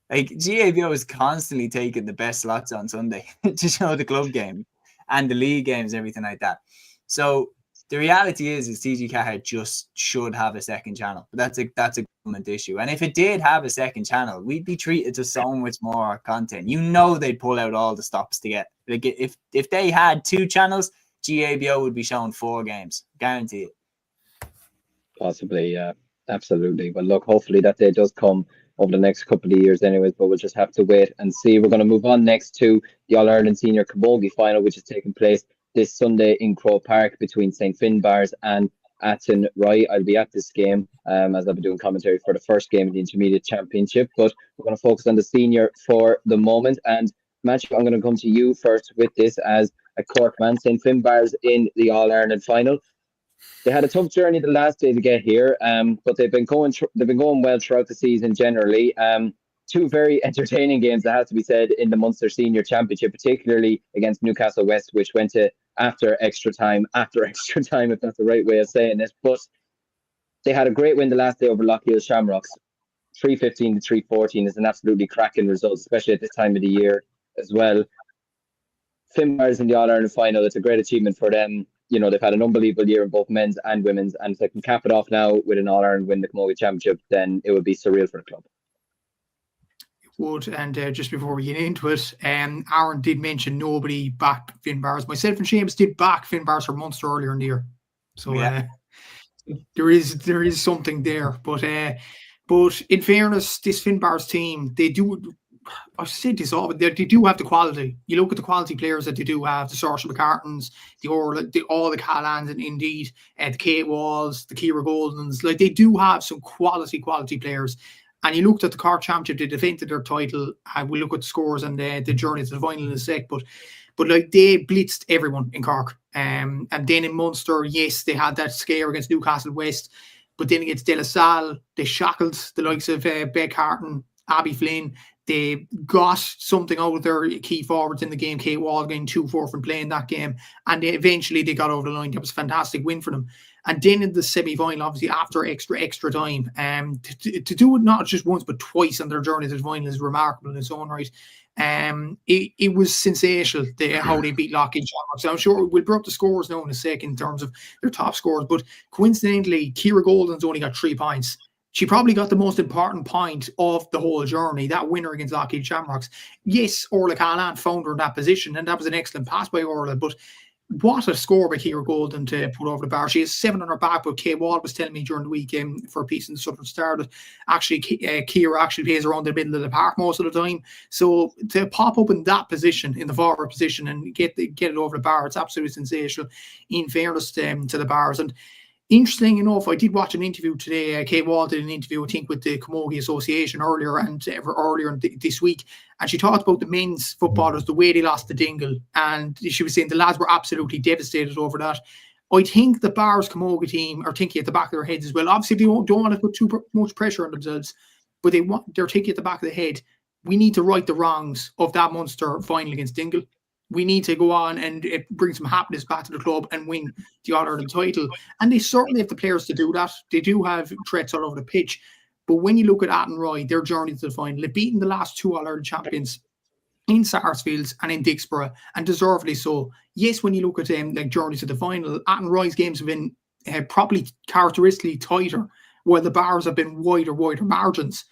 [SPEAKER 3] Like GABO is constantly taking the best slots on Sunday to show the club game and the league games and everything like that. So the reality is TG Caha just should have a second channel. But that's a government issue. And if it did have a second channel, we'd be treated to so much more content. You know, they'd pull out all the stops to get. Like if they had 2 channels, GABO would be showing 4 games, guarantee it.
[SPEAKER 1] Possibly, yeah, absolutely. But look, hopefully that day does come over the next couple of years anyways, but we'll just have to wait and see. We're going to move on next to the All-Ireland Senior Camogie Final, which is taking place this Sunday in Croke Park between St. Finbarr and Athenry. I'll be at this game as I'll be doing commentary for the first game of the Intermediate Championship, but we're going to focus on the senior for the moment. And Matthew, I'm going to come to you first with this as a Cork man. St. Finbarr's in the All-Ireland Final. They had a tough journey the last day to get here, but they've been going well throughout the season generally. 2 very entertaining games, that has to be said, in the Munster Senior Championship, particularly against Newcastle West, which went to after extra time, if that's the right way of saying it. But they had a great win the last day over Lochiel Shamrocks. 3-15 to 3-14 is an absolutely cracking result, especially at this time of the year as well. Finbarr's in the All-Ireland Final. It's a great achievement for them. You know, they've had an unbelievable year in both men's and women's, and if they can cap it off now with an All-Ireland win the Camogie Championship, then it would be surreal for the club.
[SPEAKER 2] Would. And just before we get into it, Aaron did mention nobody backed Finbarr's. Myself and Seamus did back Finbarr's for Munster earlier in the year, so yeah. There is something there. But in fairness, this Finbarr's team, they do. I've said this all, but they do have the quality. You look at the quality players that they do have: the Saoirse McCartans, all the Callans, and indeed the Kate Walls, the Kira Goldens. Like, they do have some quality players. And you looked at the Cork Championship, they defended their title. We'll look at the scores and the journey to the final in a sec. But like, they blitzed everyone in Cork. And then in Munster, yes, they had that scare against Newcastle West. But then against De La Salle, they shackled the likes of Beck Harton, Abby Flynn. They got something out of their key forwards in the game. Kate Wall getting 2-4 from playing that game. And eventually they got over the line. That was a fantastic win for them. And then in the semi-final, obviously after extra time, to do it not just once but twice on their journey to the final is remarkable in its own right. It was sensational how they beat Lochiel Shamrocks. So I'm sure we'll bring up the scores now in a sec in terms of their top scores. But coincidentally, Kira Golden's only got 3 points. She probably got the most important point of the whole journey, that winner against Lochiel Shamrocks. Yes, Orla Callan found her in that position, and that was an excellent pass by Orla, but what a score by Kira Golden to put over the bar. She has 7 on her back, but Kay Wall was telling me during the week for a piece in the Southern Star that actually Kira actually plays around the middle of the park most of the time. So to pop up in that position, in the forward position, and get it over the bar, it's absolutely sensational, in fairness to the bars. And interesting enough, I did watch an interview today. Kay Wall did an interview, I think, with the Camogie Association earlier this week, and she talked about the men's footballers, the way they lost to Dingle, and she was saying the lads were absolutely devastated over that. I think the Bars Camogie team are thinking at the back of their heads as well. Obviously, they don't want to put too much pressure on themselves, but they're thinking at the back of the head, we need to right the wrongs of that Munster final against Dingle. We need to go on and bring some happiness back to the club and win the All-Ireland title. And they certainly have the players to do that. They do have threats all over the pitch. But when you look at Athenry, their journey to the final, they've beaten the last 2 All-Ireland champions in Sarsfields and in Dixborough, and deservedly so. Yes, when you look at like journey to the final, Athenry's games have been probably characteristically tighter, while the bars have been wider margins.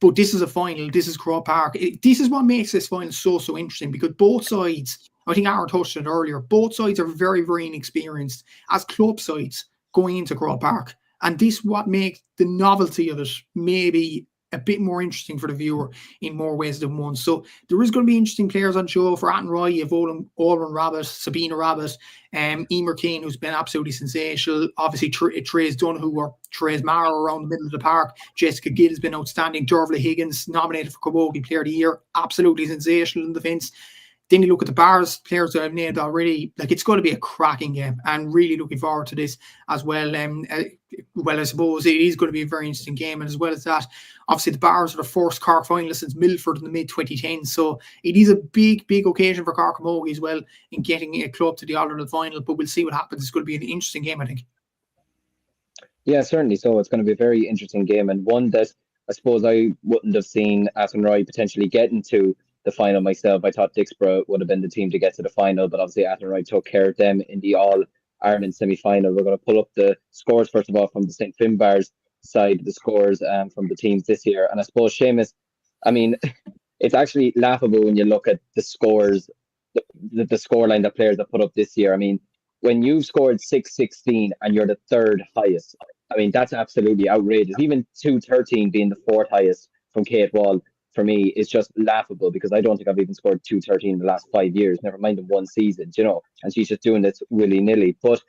[SPEAKER 2] But this is a final. This is Croke Park. This is what makes this final so interesting, because both sides, I think Aaron touched on it earlier, both sides are very, very inexperienced as club sides going into Croke Park. And this what makes the novelty of it maybe a bit more interesting for the viewer in more ways than one. So there is going to be interesting players on show for Athenry. You have Olin Rabbit, Sabina Rabbit, Emer Keane, who's been absolutely sensational. Obviously, Therese Donoghue or Therese Mara around the middle of the park. Jessica Gill has been outstanding. Dervla Higgins, nominated for Camogie Player of the Year, absolutely sensational in the defence. Then you look at the bars, players that I've named already. Like, it's going to be a cracking game, and really looking forward to this as well. Well, I suppose it is going to be a very interesting game, and as well as that, obviously the bars are the first Cork finalists since Milford in the mid-2010s. So it is a big, big occasion for Cork Camogie as well in getting a club to the All-Ireland final. But we'll see what happens. It's going to be an interesting game, I think.
[SPEAKER 1] Yeah, certainly. So it's going to be a very interesting game, and one that I suppose I wouldn't have seen Athenry potentially getting to the final myself. I thought Dixborough would have been the team to get to the final, but obviously Athenry took care of them in the All-Ireland semi-final. We're going to pull up the scores first of all from the St. Finbarr's side, the scores from the teams this year. And I suppose, Seamus, I mean, it's actually laughable when you look at the scores, the scoreline that players have put up this year. I mean, when you've scored 6-16 and you're the third highest, I mean, that's absolutely outrageous. Even 2-13 being the fourth highest from Kate Wall, for me, is just laughable, because I don't think I've even scored 2-13 in the last 5 years, never mind in one season, you know, and she's just doing this willy-nilly. But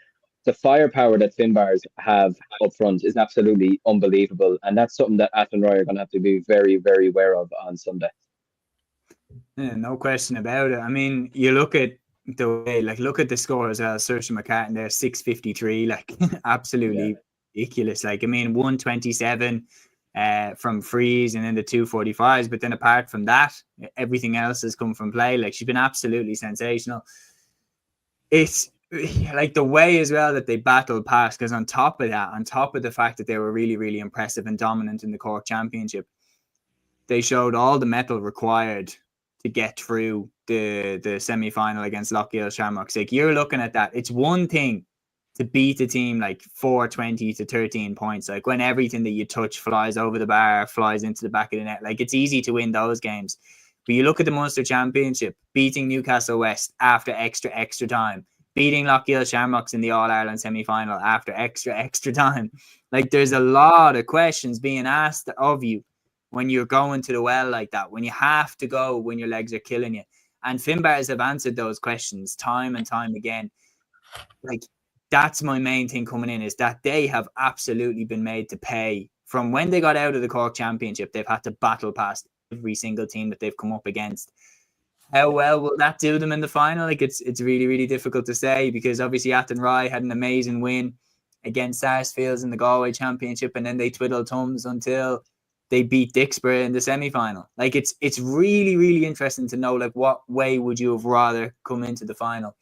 [SPEAKER 1] the firepower that Finbarrs have up front is absolutely unbelievable, and that's something that Athenry are going to have to be very, very aware of on Sunday.
[SPEAKER 3] Yeah, no question about it. I mean, you look at the way, like, look at the scores. Saoirse McCartan there, 653, like, absolutely ridiculous. Like, I mean, 127 from frees and then the 245s, but then apart from that, everything else has come from play. Like, she's been absolutely sensational. It's like the way as well that they battled past, because on top of the fact that they were really, really impressive and dominant in the Cork Championship, they showed all the mettle required to get through the semi-final against Lochiel Shamrocks. Like, you're looking at that, it's one thing to beat a team like 420 to 13 points, like when everything that you touch flies over the bar, flies into the back of the net. Like, it's easy to win those games. But you look at the Munster Championship, beating Newcastle West after extra time, beating Lochiel Shamrocks in the All-Ireland semi-final after extra time. Like, there's a lot of questions being asked of you when you're going to the well like that, when you have to go when your legs are killing you. And Finbarrs have answered those questions time and time again. Like, that's my main thing coming in, is that they have absolutely been made to pay. From when they got out of the Cork Championship, they've had to battle past every single team that they've come up against. How well will that do them in the final? Like, it's really, really difficult to say, because obviously Athenry had an amazing win against Sarsfields in the Galway Championship, and then they twiddled thumbs until they beat Dixborough in the semi-final. Like, it's really, really interesting to know, like, what way would you have rather come into the final?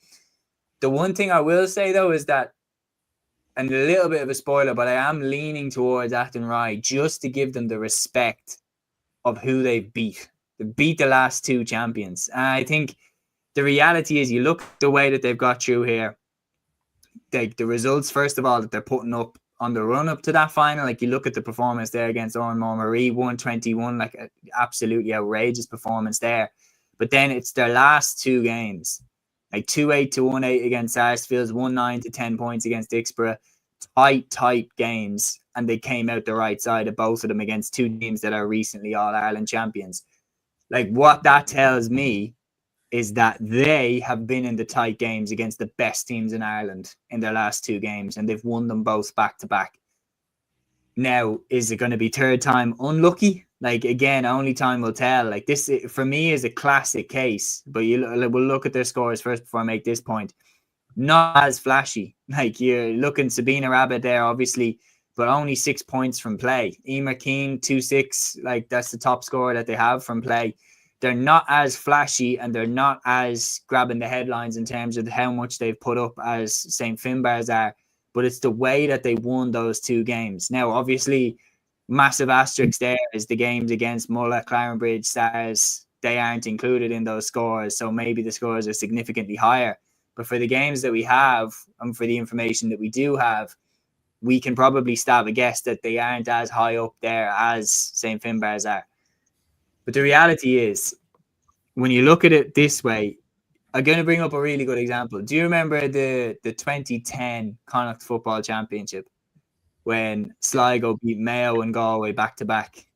[SPEAKER 3] The one thing I will say, though, is that, and a little bit of a spoiler, but I am leaning towards Athenry just to give them the respect of who they beat. They beat the last two champions. And I think the reality is, you look at the way that they've got through here, the results, first of all, that they're putting up on the run up to that final. Like, you look at the performance there against Ormond Marie, 121, like an absolutely outrageous performance there. But then it's their last two games, like 2-8 to 1-8 against Sarsfields, 1-9 to 10 points against Dixborough. Tight games, and they came out the right side of both of them against two teams that are recently All-Ireland champions. Like, what that tells me is that they have been in the tight games against the best teams in Ireland in their last two games, and they've won them both back to back. Now, is it going to be third time unlucky? Like, again, only time will tell. Like, this, for me, is a classic case, but we'll look at their scores first before I make this point. Not as flashy. Like, you're looking Sabina Rabbit there, obviously, but only 6 points from play. Emer Keane, 2-6. Like, that's the top score that they have from play. They're not as flashy, and they're not as grabbing the headlines in terms of how much they've put up as St. Finbarrs are, but it's the way that they won those two games. Now, obviously, massive asterisk there is the games against Mulla, Clarenbridge, Stars. They aren't included in those scores, so maybe the scores are significantly higher. But for the games that we have, and for the information that we do have, we can probably stab a guess that they aren't as high up there as St. Finbarrs are. But the reality is, when you look at it this way, I'm going to bring up a really good example. Do you remember the 2010 Connacht Football Championship when Sligo beat Mayo and Galway back to back?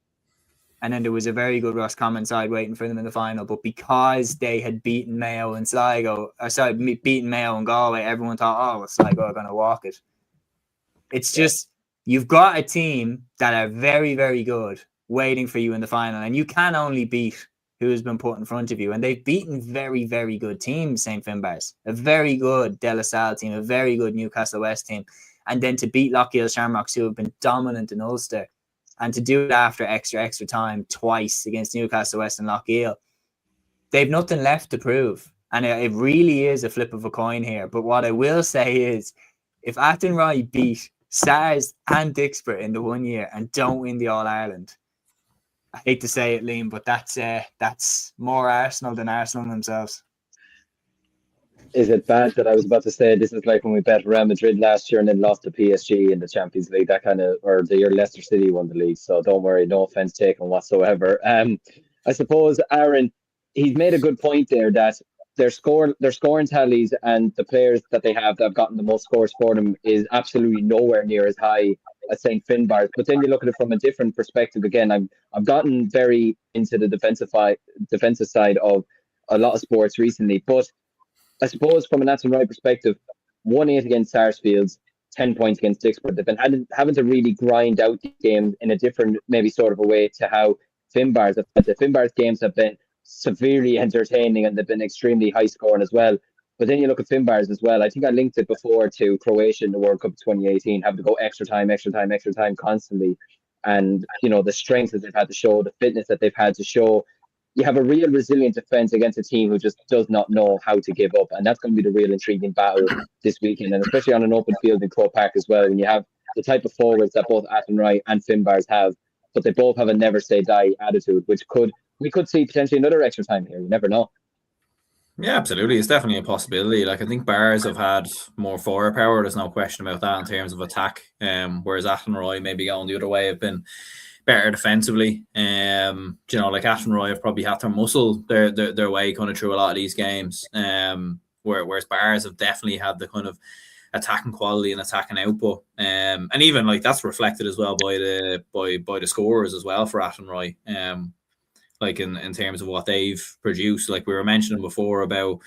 [SPEAKER 3] And then there was a very good Roscommon side waiting for them in the final. But because they had beaten Mayo and beaten Mayo and Galway, everyone thought, oh, Sligo are going to walk it. It's just, you've got a team that are very, very good waiting for you in the final. And you can only beat who has been put in front of you. And they've beaten very, very good teams, St. Finbarr's, a very good De La Salle team, a very good Newcastle West team. And then to beat Lochiel Shamrocks, who have been dominant in Ulster, and to do it after extra time twice against Newcastle West and Lochiel, they've nothing left to prove. And it really is a flip of a coin here. But what I will say is, if Athenry beat SARS and Dixborough in the 1 year and don't win the All-Ireland, I hate to say it, Liam, but that's more Arsenal than Arsenal themselves.
[SPEAKER 1] Is it bad that I was about to say this is like when we bet Real Madrid last year and then lost to PSG in the Champions League, that kind of, or the year Leicester City won the league. So don't worry, no offense taken whatsoever. I suppose, Aaron, he's made a good point there that their scoring tallies and the players that they have that have gotten the most scores for them is absolutely nowhere near as high as St. Finbarr's. But then you look at it from a different perspective. Again, I've gotten very into the defensive side of a lot of sports recently, but I suppose from an Athenry perspective, 1-8 against Sarsfields, 10 points against Dixborough. They've been having to really grind out the games in a different, maybe sort of a way to how Finbarr's have. The Finbarr's games have been severely entertaining and they've been extremely high scoring as well. But then you look at Finbarr's as well. I think I linked it before to Croatia in the World Cup 2018, having to go extra time constantly. And, you know, the strength that they've had to show, the fitness that they've had to show. You have a real resilient defence against a team who just does not know how to give up. And that's going to be the real intriguing battle this weekend. And especially on an open field in Croke Park as well. And you have the type of forwards that both Athenry and Finbarr's have, but they both have a never say die attitude, which we could see potentially another extra time here. You never know.
[SPEAKER 4] Yeah, absolutely. It's definitely a possibility. Like, I think Bars have had more firepower. There's no question about that in terms of attack. Whereas Athenry maybe going the other way have been better defensively. You know, like Athenry have probably had to muscle their way kind of through a lot of these games. Whereas Bars have definitely had the kind of attacking quality and attacking output. And even like that's reflected as well by the scorers as well for Athenry. Like in terms of what they've produced, like we were mentioning before about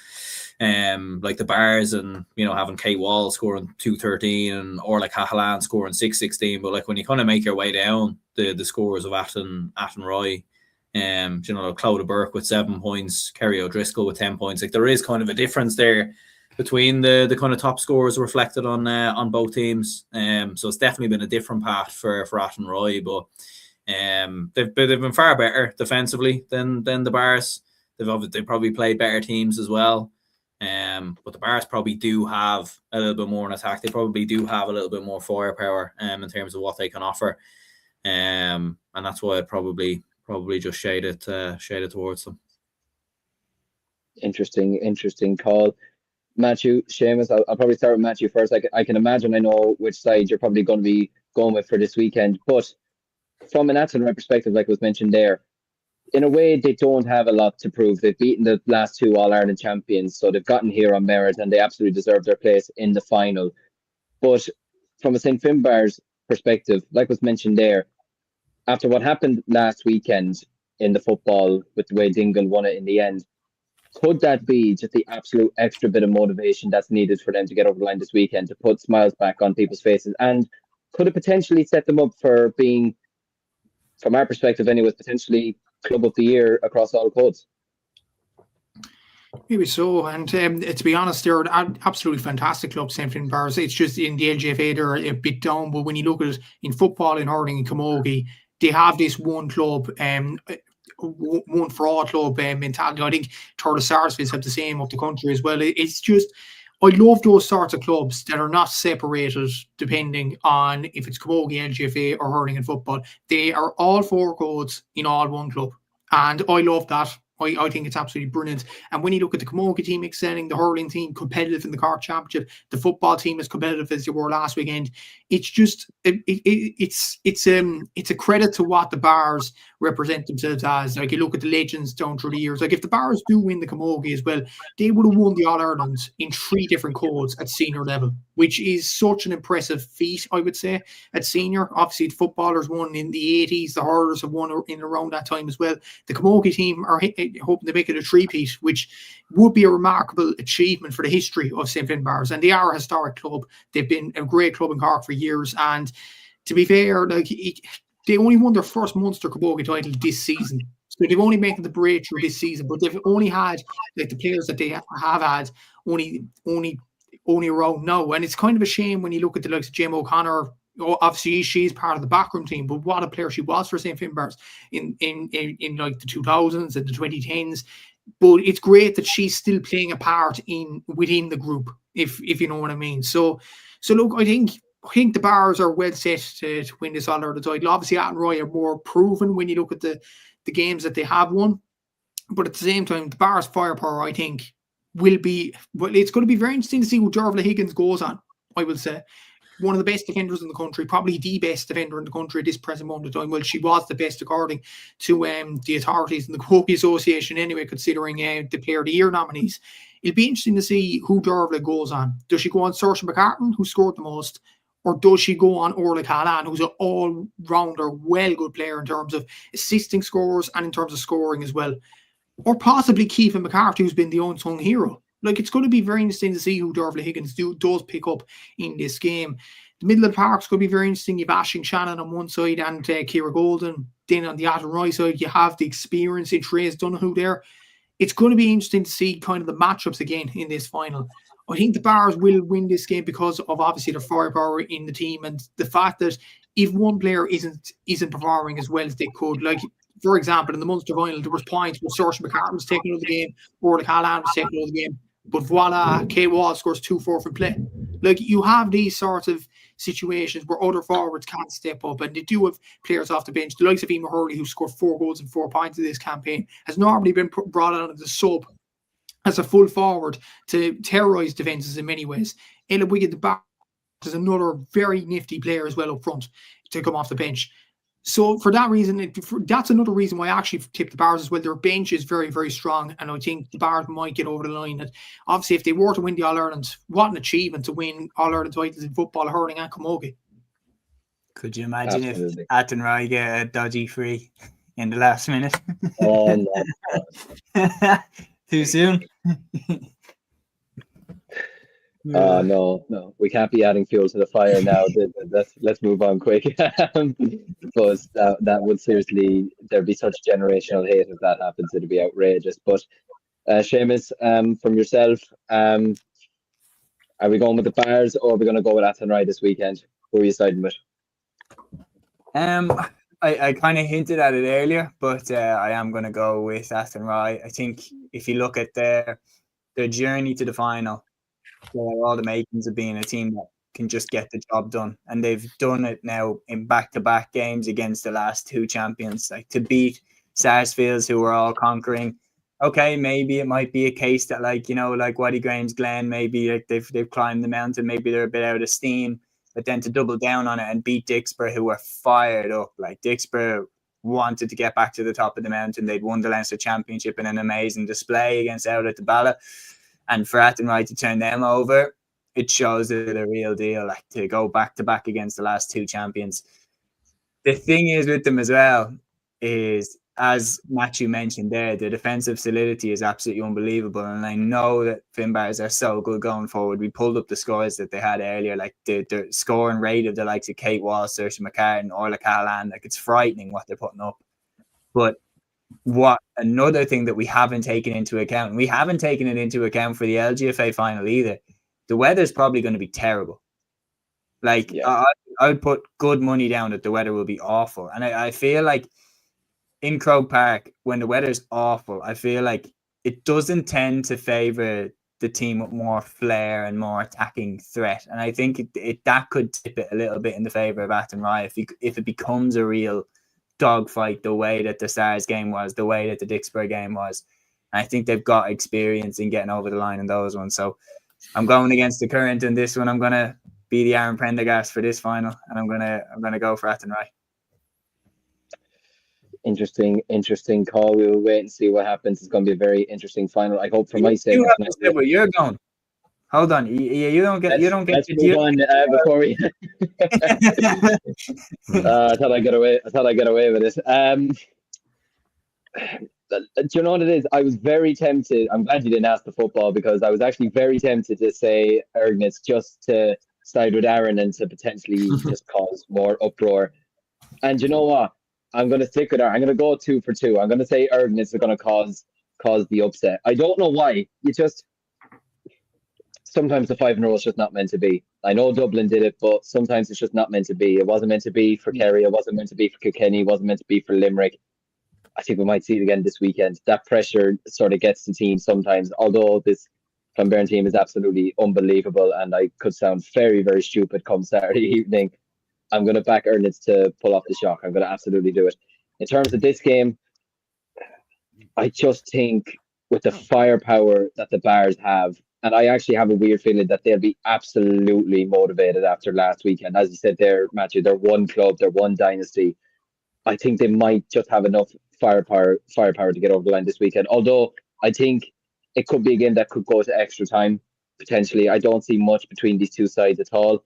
[SPEAKER 4] like the Bars and, you know, having Kate Wall scoring 213 and or like Cahalan scoring 616, but like when you kind of make your way down the scores of Athenry, you know, Clodagh Burke with 7 points, Kerry O'Driscoll with 10 points, like there is kind of a difference there between the kind of top scores reflected on both teams. So it's definitely been a different path for Athenry, but they've been far better defensively than the Bars. They've probably played better teams as well. But the Bars probably do have a little bit more in attack. They probably do have a little bit more firepower in terms of what they can offer. And that's why I'd probably just shade it towards them.
[SPEAKER 1] Interesting call. Matthew, Seamus, I'll probably start with Matthew first. I can imagine I know which side you're probably going to be going with for this weekend, but from an Athenry perspective, like was mentioned there, in a way, they don't have a lot to prove. They've beaten the last 2 All-Ireland champions, so they've gotten here on merit and they absolutely deserve their place in the final. But from a St. Finbarr's perspective, like was mentioned there, after what happened last weekend in the football with the way Dingle won it in the end, could that be just the absolute extra bit of motivation that's needed for them to get over the line this weekend, to put smiles back on people's faces? And could it potentially set them up for being, from our perspective anyways, potentially Club of the Year across all codes?
[SPEAKER 2] Maybe so. And to be honest, they're an absolutely fantastic club, St. Finbarr's. It's just in the LGFA, they're a bit down. But when you look at it in football, in hurling, and camogie, they have this one club, one for all club mentality. I think Thurles Sarsfields have the same up the country as well. It's just, I love those sorts of clubs that are not separated depending on if it's camogie, LGFA, or hurling and football. They are all 4 codes in all one club. And I love that. I think it's absolutely brilliant. And when you look at the camogie team excelling, the hurling team competitive in the Cork Championship, the football team as competitive as they were last weekend, it's just it's a credit to what the Bars represent themselves as. Like, you look at the legends down through the years. Like, if the Bars do win the Camogie as well, they would have won the All-Ireland in 3 different codes at senior level, which is such an impressive feat, I would say, at senior. Obviously, the footballers won in the 80s, the hurlers have won in around that time as well. The Camogie team are hoping to make it a three-peat, which would be a remarkable achievement for the history of St. Finbarr's. And they are a historic club. They've been a great club in Cork for years. And to be fair, like, they only won their first Munster Camogie title this season. So they've only made the breakthrough this season, but they've only had, like, the players that they have had only around now. And it's kind of a shame when you look at the likes of Jim O'Connor. Obviously, she's part of the backroom team, but what a player she was for St. Finbarr's in like the 2000s and the 2010s. But it's great that she's still playing a part within the group, if you know what I mean. So look, I think the Bars are well set to win this All-Ireland title. Obviously, Athenry are more proven when you look at the games that they have won. But at the same time, the Bars' firepower, I think, it's going to be very interesting to see what Dervla Higgins goes on, I will say. One of the best defenders in the country, probably the best defender in the country at this present moment of time. Well, she was the best according to the authorities in the Camogie Association anyway, considering the Player of the Year nominees. It'll be interesting to see who Dervla goes on. Does she go on Saoirse McCartan, who scored the most, or does she go on Orla Callan, who's an all-rounder, well-good player in terms of assisting scorers and in terms of scoring as well? Or possibly Keevan McCarthy, who's been the unsung hero. Like, it's going to be very interesting to see who Dervla Higgins does pick up in this game. The middle of the park's going to be very interesting. You've Aisling Shannon on one side and Ciara Golden. Then on the Athenry side, you have the experience in Therese Donoghue there. It's going to be interesting to see kind of the matchups again in this final. I think the Bars will win this game because of obviously their firepower in the team and the fact that if one player isn't performing as well as they could, like, for example, in the Munster final, there was points where Saoirse McCartan was taking over the game, Orla Callan was taking over the game. But voila, Kate Wall scores 2-4 from play. Like, you have these sorts of situations where other forwards can't step up, and they do have players off the bench. The likes of Emer Hurley, who scored 4 goals and 4 points in this campaign, has normally been brought on as a sub, as a full forward to terrorise defences in many ways. Ella Wiggin, the back, is another very nifty player as well up front to come off the bench. So for that reason, that's another reason why I actually tipped the Bars as well. Their bench is very, very strong, and I think the Bars might get over the line. And obviously, if they were to win the All-Ireland, what an achievement to win All-Ireland titles in football, hurling and camogie.
[SPEAKER 3] Could you imagine if Athenry get a dodgy free in the last minute?
[SPEAKER 1] Oh, no.
[SPEAKER 3] Too soon?
[SPEAKER 1] No, we can't be adding fuel to the fire now. Let's move on quick. Because that would seriously, there'd be such generational hate if that happens. It'd be outrageous. But Seamus, from yourself, are we going with the Bars or are we going to go with Athenry this weekend? Who are you siding with?
[SPEAKER 3] I kind of hinted at it earlier, but I am going to go with Athenry. I think if you look at their journey to the final, they have all the makings of being a team that can just get the job done, and they've done it now in back-to-back games against the last 2 champions. Like, to beat Sarsfields, who were all conquering. Okay, maybe it might be a case that, like, you know, like Waddy Grange Glen, maybe like they've climbed the mountain, maybe they're a bit out of steam, but then to double down on it and beat Dixborough, who were fired up. Like, Dixborough wanted to get back to the top of the mountain. They'd won the Leinster Championship in an amazing display against Out at the Bala. And for Athenry to turn them over, it shows that they're the real deal, like, to go back-to-back against the last 2 champions. The thing is with them as well is, as Matthew mentioned there, the defensive solidity is absolutely unbelievable. And I know that Finbarrs are so good going forward. We pulled up the scores that they had earlier, like the scoring rate of the likes of Kate Wall, Saoirse McCartan, Orla Callan. Like, it's frightening what they're putting up. But what another thing that we haven't taken into account, and we haven't taken it into account for the LGFA final either, the weather's probably going to be terrible. Like, yeah. I would put good money down that the weather will be awful. And I feel like in Croke Park, when the weather's awful, I feel like it doesn't tend to favour the team with more flair and more attacking threat. And I think that could tip it a little bit in the favour of Athenry if it becomes a real dogfight, the way that the Stars game was, the way that the Dixborough game was. And I think they've got experience in getting over the line in those ones. So I'm going against the current in this one. I'm going to be the Aaron Prendergast for this final, and I'm going to go for Athenry.
[SPEAKER 1] Interesting call. We will wait and see what happens. It's going to be a very interesting final. I hope for my sake.
[SPEAKER 3] You have to say where you're going. Hold on. You don't get.
[SPEAKER 1] Let's move on before we. I thought I got away. With it. Do you know what it is? I was very tempted. I'm glad you didn't ask the football, because I was actually very tempted to say Ergnat just to side with Aaron and to potentially just cause more uproar. And you know what? I'm going to stick with her. I'm going to go 2 for 2. I'm going to say Ergnat is going to cause the upset. I don't know why. Sometimes the 5-0 is just not meant to be. I know Dublin did it, but sometimes it's just not meant to be. It wasn't meant to be for Kerry. It wasn't meant to be for Kilkenny. It wasn't meant to be for Limerick. I think we might see it again this weekend. That pressure sort of gets the team sometimes, although this Clonberne team is absolutely unbelievable, and I could sound very, very stupid come Saturday evening. I'm going to back Ergnat to pull off the shock. I'm going to absolutely do it. In terms of this game, I just think with the firepower that the Bars have, and I actually have a weird feeling that they'll be absolutely motivated after last weekend. As you said there, Matthew, they're one club, they're one dynasty. I think they might just have enough firepower to get over the line this weekend. Although I think it could be a game that could go to extra time, potentially. I don't see much between these two sides at all.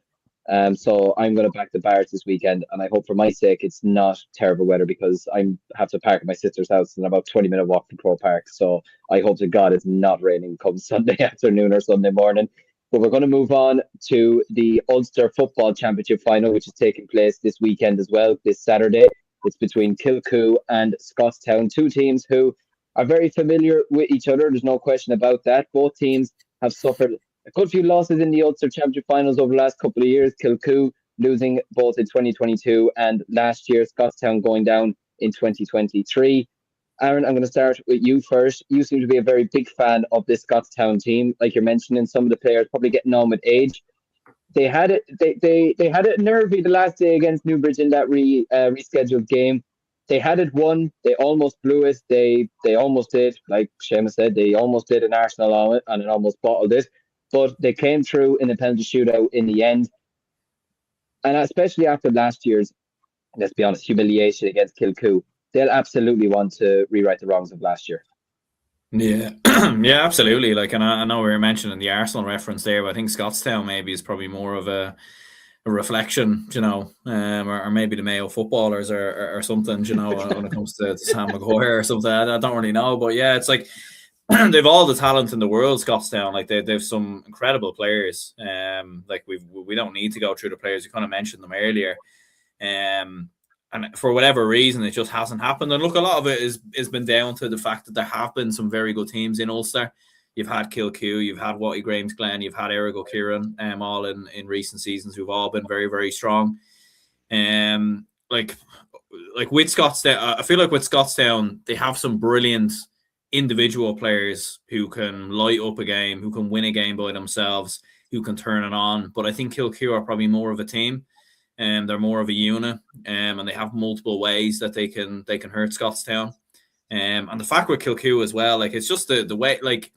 [SPEAKER 1] So I'm going to back the Bars this weekend, and I hope for my sake it's not terrible weather, because I have to park at my sister's house and about 20-minute walk from Crow Park. So I hope to God it's not raining come Sunday afternoon or Sunday morning. But we're going to move on to the Ulster Football Championship Final, which is taking place this weekend as well, this Saturday. It's between Kilcoo and Scotstown, two teams who are very familiar with each other. There's no question about that. Both teams have suffered a good few losses in the Ulster Championship Finals over the last couple of years. Kilcoo losing both in 2022 and last year. Scotstown going down in 2023. Aaron, I'm going to start with you first. You seem to be a very big fan of this Scotstown team. Like you're mentioning, some of the players probably getting on with age. They had it. They had it nervy the last day against Newbridge in that rescheduled game. They had it won. They almost blew it. They almost did, like Seamus said, they almost did an Arsenal on it and almost bottled it. But they came through in the penalty shootout in the end. And especially after last year's, let's be honest, humiliation against Kilcoo, they'll absolutely want to rewrite the wrongs of last year.
[SPEAKER 4] Yeah, yeah, absolutely. Like, and I know we were mentioning the Arsenal reference there, but I think Scotstown maybe is probably more of a reflection, or maybe the Mayo footballers or something, when it comes to Sam Maguire or something. I don't really know, but yeah, it's like they've all the talent in the world. Scotstown, like they've some incredible players. Like we don't need to go through the players. You kind of mentioned them earlier. And for whatever reason, it just hasn't happened. And look, a lot of it has been down to the fact that there have been some very good teams in Ulster. You've had Kilcoo, you've had Watty Gramesglen, you've had Kilkerrin, all in recent seasons, who've all been very, very strong. Like with Scotstown, I feel like with Scotstown, they have some brilliant individual players who can light up a game, who can win a game by themselves, who can turn it on. But I think Kilcoo are probably more of a team. They're more of a unit, and they have multiple ways that they can hurt Scotstown. And the fact with Kilcoo as well, like it's just the way, like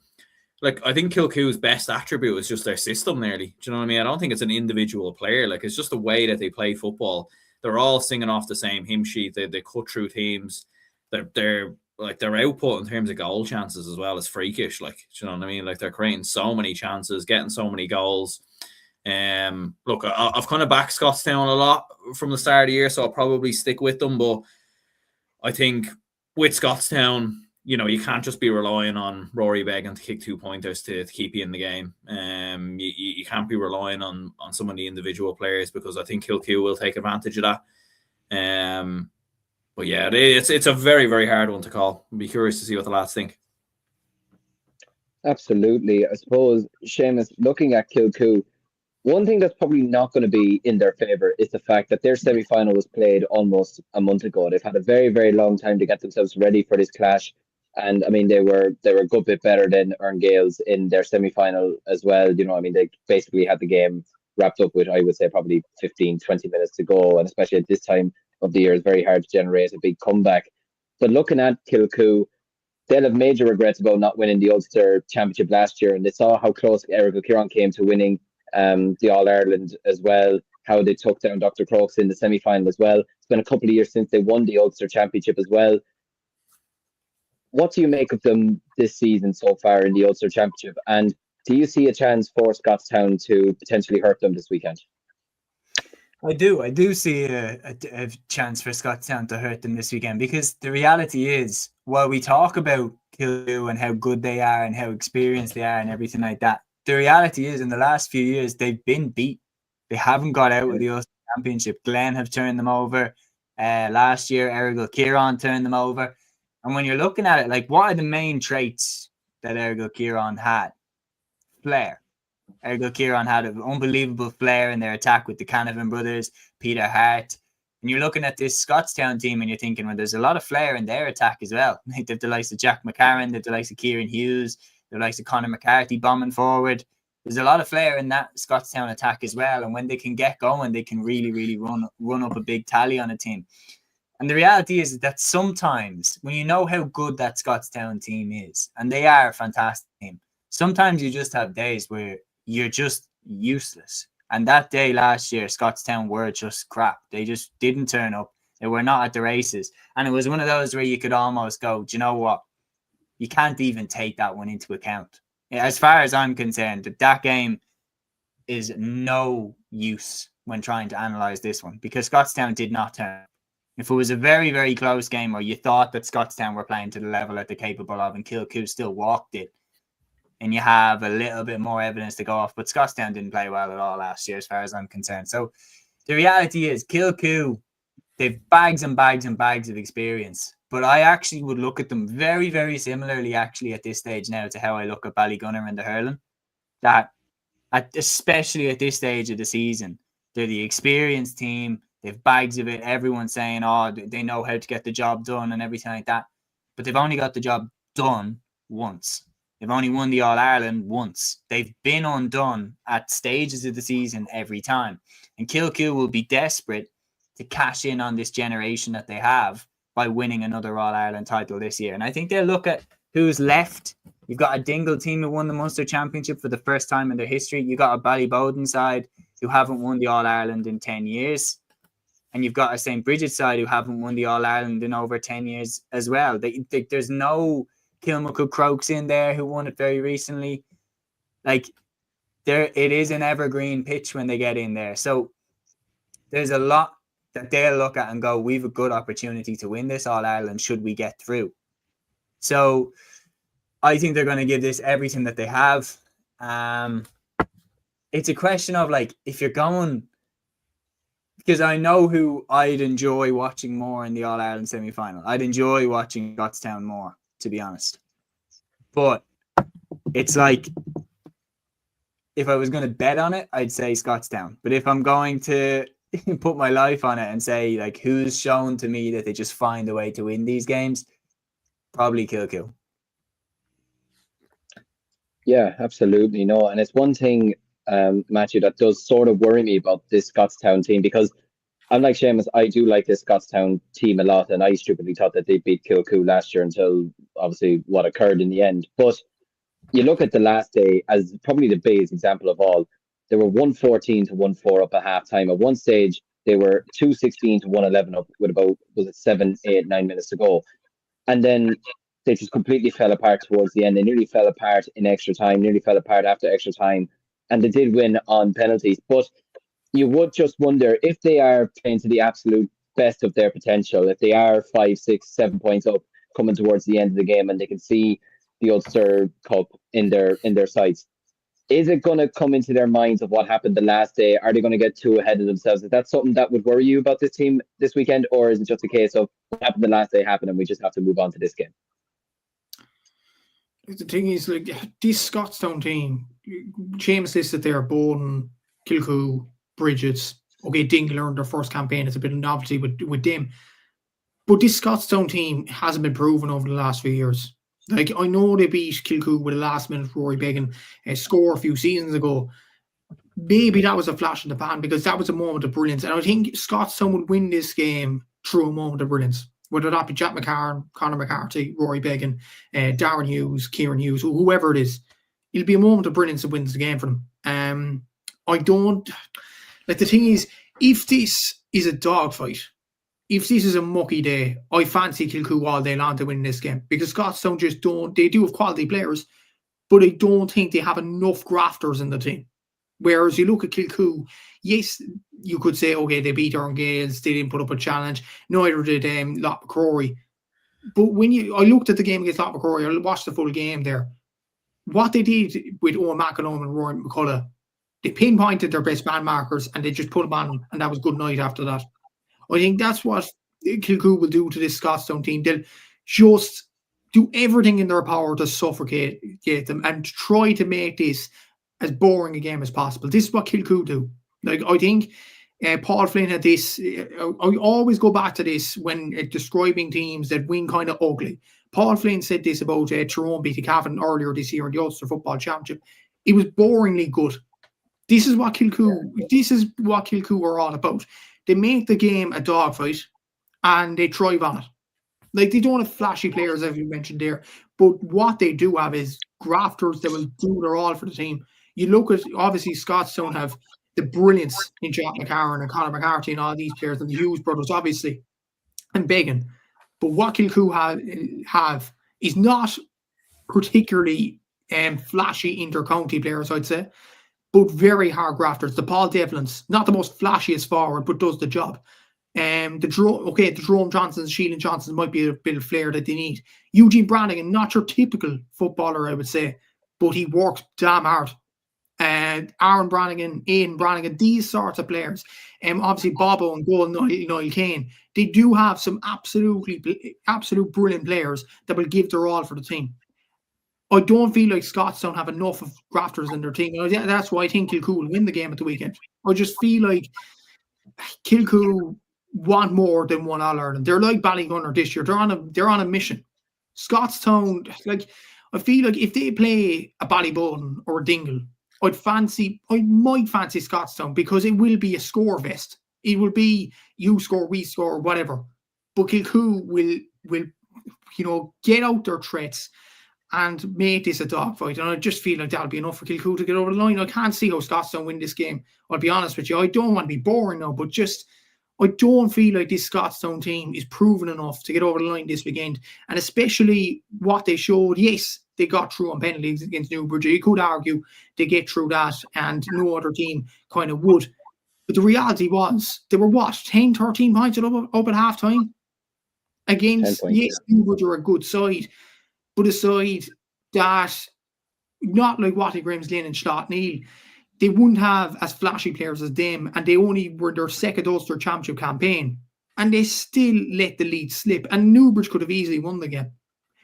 [SPEAKER 4] I think Kilcoo's best attribute is just their system nearly. Do you know what I mean? I don't think it's an individual player. Like it's just the way that they play football. They're all singing off the same hymn sheet. They cut through teams. They're like their output in terms of goal chances as well is freakish. Like, do you know what I mean? Like they're creating so many chances, getting so many goals. Look, I've kind of backed Scotstown a lot from the start of the year, so I'll probably stick with them. But I think with Scotstown, you can't just be relying on Rory Beggan to kick 2 pointers to keep you in the game. You can't be relying on some of the individual players, because I think Kilcoo will take advantage of that. But yeah, it's a very, very hard one to call. I'll be curious to see what the lads think.
[SPEAKER 1] Absolutely. I suppose, Seamus, looking at Kilcoo, one thing that's probably not going to be in their favour is the fact that their semi-final was played almost a month ago. They've had a very, very long time to get themselves ready for this clash. And I mean, they were a good bit better than Erngales in their semi-final as well. They basically had the game wrapped up with, I would say, probably 15, 20 minutes to go. And especially at this time of the year, it's very hard to generate a big comeback. But looking at Kilcoo, they'll have major regrets about not winning the Ulster Championship last year. And they saw how close Kilkerrin came to winning the All-Ireland as well. how they took down Dr. Crokes in the semi-final as well. It's been a couple of years since they won the Ulster Championship as well. What do you make of them this season so far in the Ulster Championship? And do you see a chance for Scotstown to potentially hurt them this weekend?
[SPEAKER 3] I do see a chance for Scotstown to hurt them this weekend, because the reality is, while we talk about Kilcoo and how good they are and how experienced they are and everything like that, the reality is in the last few years they've been beat. They haven't got out of the Ulster Championship. Glen have turned them over. Last year, Kilkerrin turned them over. And when you're looking at it, like, what are the main traits that Kilkerrin had? Flair. Kilkerrin had an unbelievable flair in their attack with the Canavan brothers, Peter Hart. And you're looking at this Scotstown team and you're thinking, well, there's a lot of flair in their attack as well. They've the likes of Jack McCarran, they've the likes of Kieran Hughes, they've the likes of Conor McCarthy bombing forward. There's a lot of flair in that Scotstown attack as well. And when they can get going, they can really, really run up a big tally on a team. And the reality is that sometimes when you know how good that Scotstown team is, and they are a fantastic team, sometimes you just have days where you're just useless. And that day last year, Scotstown were just crap. They just didn't turn up. They were not at the races. And it was one of those where you could almost go, do you know what? You can't even take that one into account. As far as I'm concerned, that game is no use when trying to analyse this one, because Scotstown did not turn. If it was a very, very close game, or you thought that Scotstown were playing to the level that they're capable of and Kilcoo still walked it, and you have a little bit more evidence to go off, but Scotstown didn't play well at all last year as far as I'm concerned. So the reality is Kilcoo, they've bags and bags and bags of experience, but I actually would look at them very, very similarly actually at this stage now to how I look at Ballygunner and the hurling. That especially at this stage of the season, they're the experienced team. They've bags of it. Everyone's saying, oh, they know how to get the job done and everything like that. But they've only got the job done once. They've only won the All-Ireland once. They've been undone at stages of the season every time. And Kilcoo will be desperate to cash in on this generation that they have by winning another All-Ireland title this year. And I think they'll look at who's left. You've got a Dingle team who won the Munster Championship for the first time in their history. You've got a Ballybowden side who haven't won the All-Ireland in 10 years. And you've got a St. Bridget side who haven't won the All-Ireland in over 10 years as well. There's no Kilmacud Crokes in there who won it very recently. Like, it is an evergreen pitch when they get in there. So there's a lot that they'll look at and go, we've a good opportunity to win this All-Ireland should we get through. So I think they're going to give this everything that they have. It's a question of, like, if you're going... Because I know who I'd enjoy watching more in the All-Ireland semi-final. I'd enjoy watching Scotstown more, to be honest. But it's like, if I was going to bet on it, I'd say Scotstown. But if I'm going to put my life on it and say, like, who's shown to me that they just find a way to win these games, probably Kilcoo.
[SPEAKER 1] Yeah, absolutely. No, and it's one thing, Matthew, that does sort of worry me about this Scotstown team, because I'm like Seamus, I do like this Scotstown team a lot, and I stupidly thought that they beat Kilcoo last year until obviously what occurred in the end. But you look at the last day as probably the biggest example of all. They were 114 to 1-4 up at halftime. At one stage, they were 216 to 111 up with about, was it 7, 8, 9 minutes to go. And then they just completely fell apart towards the end. They nearly fell apart in extra time, nearly fell apart after extra time. And they did win on penalties. But you would just wonder if they are playing to the absolute best of their potential, if they are 5, 6, 7 points up coming towards the end of the game and they can see the Ulster Cup in their sights. Is it going to come into their minds of what happened the last day? Are they going to get too ahead of themselves? Is that something that would worry you about this team this weekend? Or is it just a case of what happened the last day happened and we just have to move on to this game?
[SPEAKER 2] The thing is, like, this Scotstown team, Seamus listed there, Bowden, Kilcoo, Bridget's. Okay, Dingle earned their first campaign. It's a bit of novelty with them. But this Scotstown team hasn't been proven over the last few years. Like, I know they beat Kilcoo with a last-minute Rory Beggan score a few seasons ago. Maybe that was a flash in the pan because that was a moment of brilliance. And I think Scotstown would win this game through a moment of brilliance. Whether that be Jack McCarran, Conor McCarthy, Rory Beggan, Darren Hughes, Kieran Hughes, whoever it is, it'll be a moment of brilliance that wins the game for them. I don't... Like, the thing is, if this is a dogfight, if this is a mucky day, I fancy Kilcoo all day long to win this game, because Scotstown just don't. They do have quality players, but I don't think they have enough grafters in the team. Whereas you look at Kilcoo, yes, you could say, okay, they beat Ergnat, they didn't put up a challenge. Neither did Loch McCrory. But I looked at the game against Loch McCrory, I watched the full game there. What they did with Owen McEnome and Rory McCullough, they pinpointed their best man markers and they just put them on them, and that was good night after that. I think that's what Kilcoo will do to this Scotstown team. They'll just do everything in their power to suffocate them and try to make this as boring a game as possible. This is what Kilcoo do. Like, I think Paul Flynn had this. I always go back to this when describing teams that win kind of ugly. Paul Flynn said this about Tyrone beating Cavan earlier this year in the Ulster Football Championship. It was boringly good. This is what Kilcoo are all about. They make the game a dogfight and they thrive on it. Like, they don't have flashy players, as you mentioned there, but what they do have is grafters that will do their all for the team. You look at, obviously, Scotstown have the brilliance in Jack McCarron and Conor McCarthy and all these players, and the Hughes brothers, obviously, and Began. But what Kilcoo have is not particularly flashy inter-county players, I'd say, but very hard grafters. The Paul Devlins, not the most flashiest forward, but does the job. The Jerome Johnsons, Sheelan Johnsons might be a bit of flair that they need. Eugene Brannigan, not your typical footballer, I would say, but he works damn hard. Aaron Brannigan, Ian Brannigan, these sorts of players. Obviously Bobo and Gold, Niall Kane, they do have some absolute brilliant players that will give their all for the team. I don't feel like Scotstown have enough of grafters in their team. That's why I think Kilcoo will win the game at the weekend. I just feel like Kilcoo want more than one All-Ireland. They're like Ballygunner this year. They're on a mission. Scotstown, like, I feel like if they play a Ballyboden or a Dingle, I might fancy Scotstown, because it will be a score fest. It will be you score, we score, whatever. But Kilcoo will get out their threats and make this a dogfight. And I just feel like that'll be enough for Kilcoo to get over the line. I can't see how Scotstown win this game. I'll be honest with you. I don't want to be boring now, but I don't feel like this Scotstown team is proven enough to get over the line this weekend. And especially what they showed, yes, they got through on penalties against Newbridge. You could argue they get through that and no other team kind of would. But the reality was, they were 10, 13 points up at half-time against, yes, Newbridge are a good side, but a side that, not like Watty Grimsley and Scott Neal, they wouldn't have as flashy players as them, and they only were their second Ulster Championship campaign, and they still let the lead slip, and Newbridge could have easily won the game.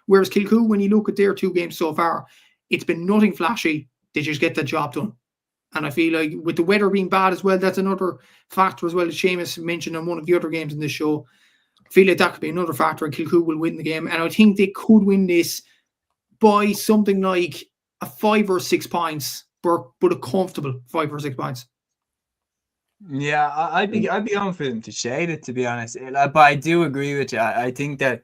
[SPEAKER 2] Whereas Kilcoo, when you look at their two games so far, it's been nothing flashy. They just get the job done. And I feel like with the weather being bad as well, that's another factor as well, as Seamus mentioned on one of the other games in this show. I feel like that could be another factor, and Kilcoo will win the game. And I think they could win this by something like a 5 or 6 points, but a comfortable 5 or 6 points.
[SPEAKER 3] Yeah, I'd be going for them to shade it, to be honest. But I do agree with you. I think that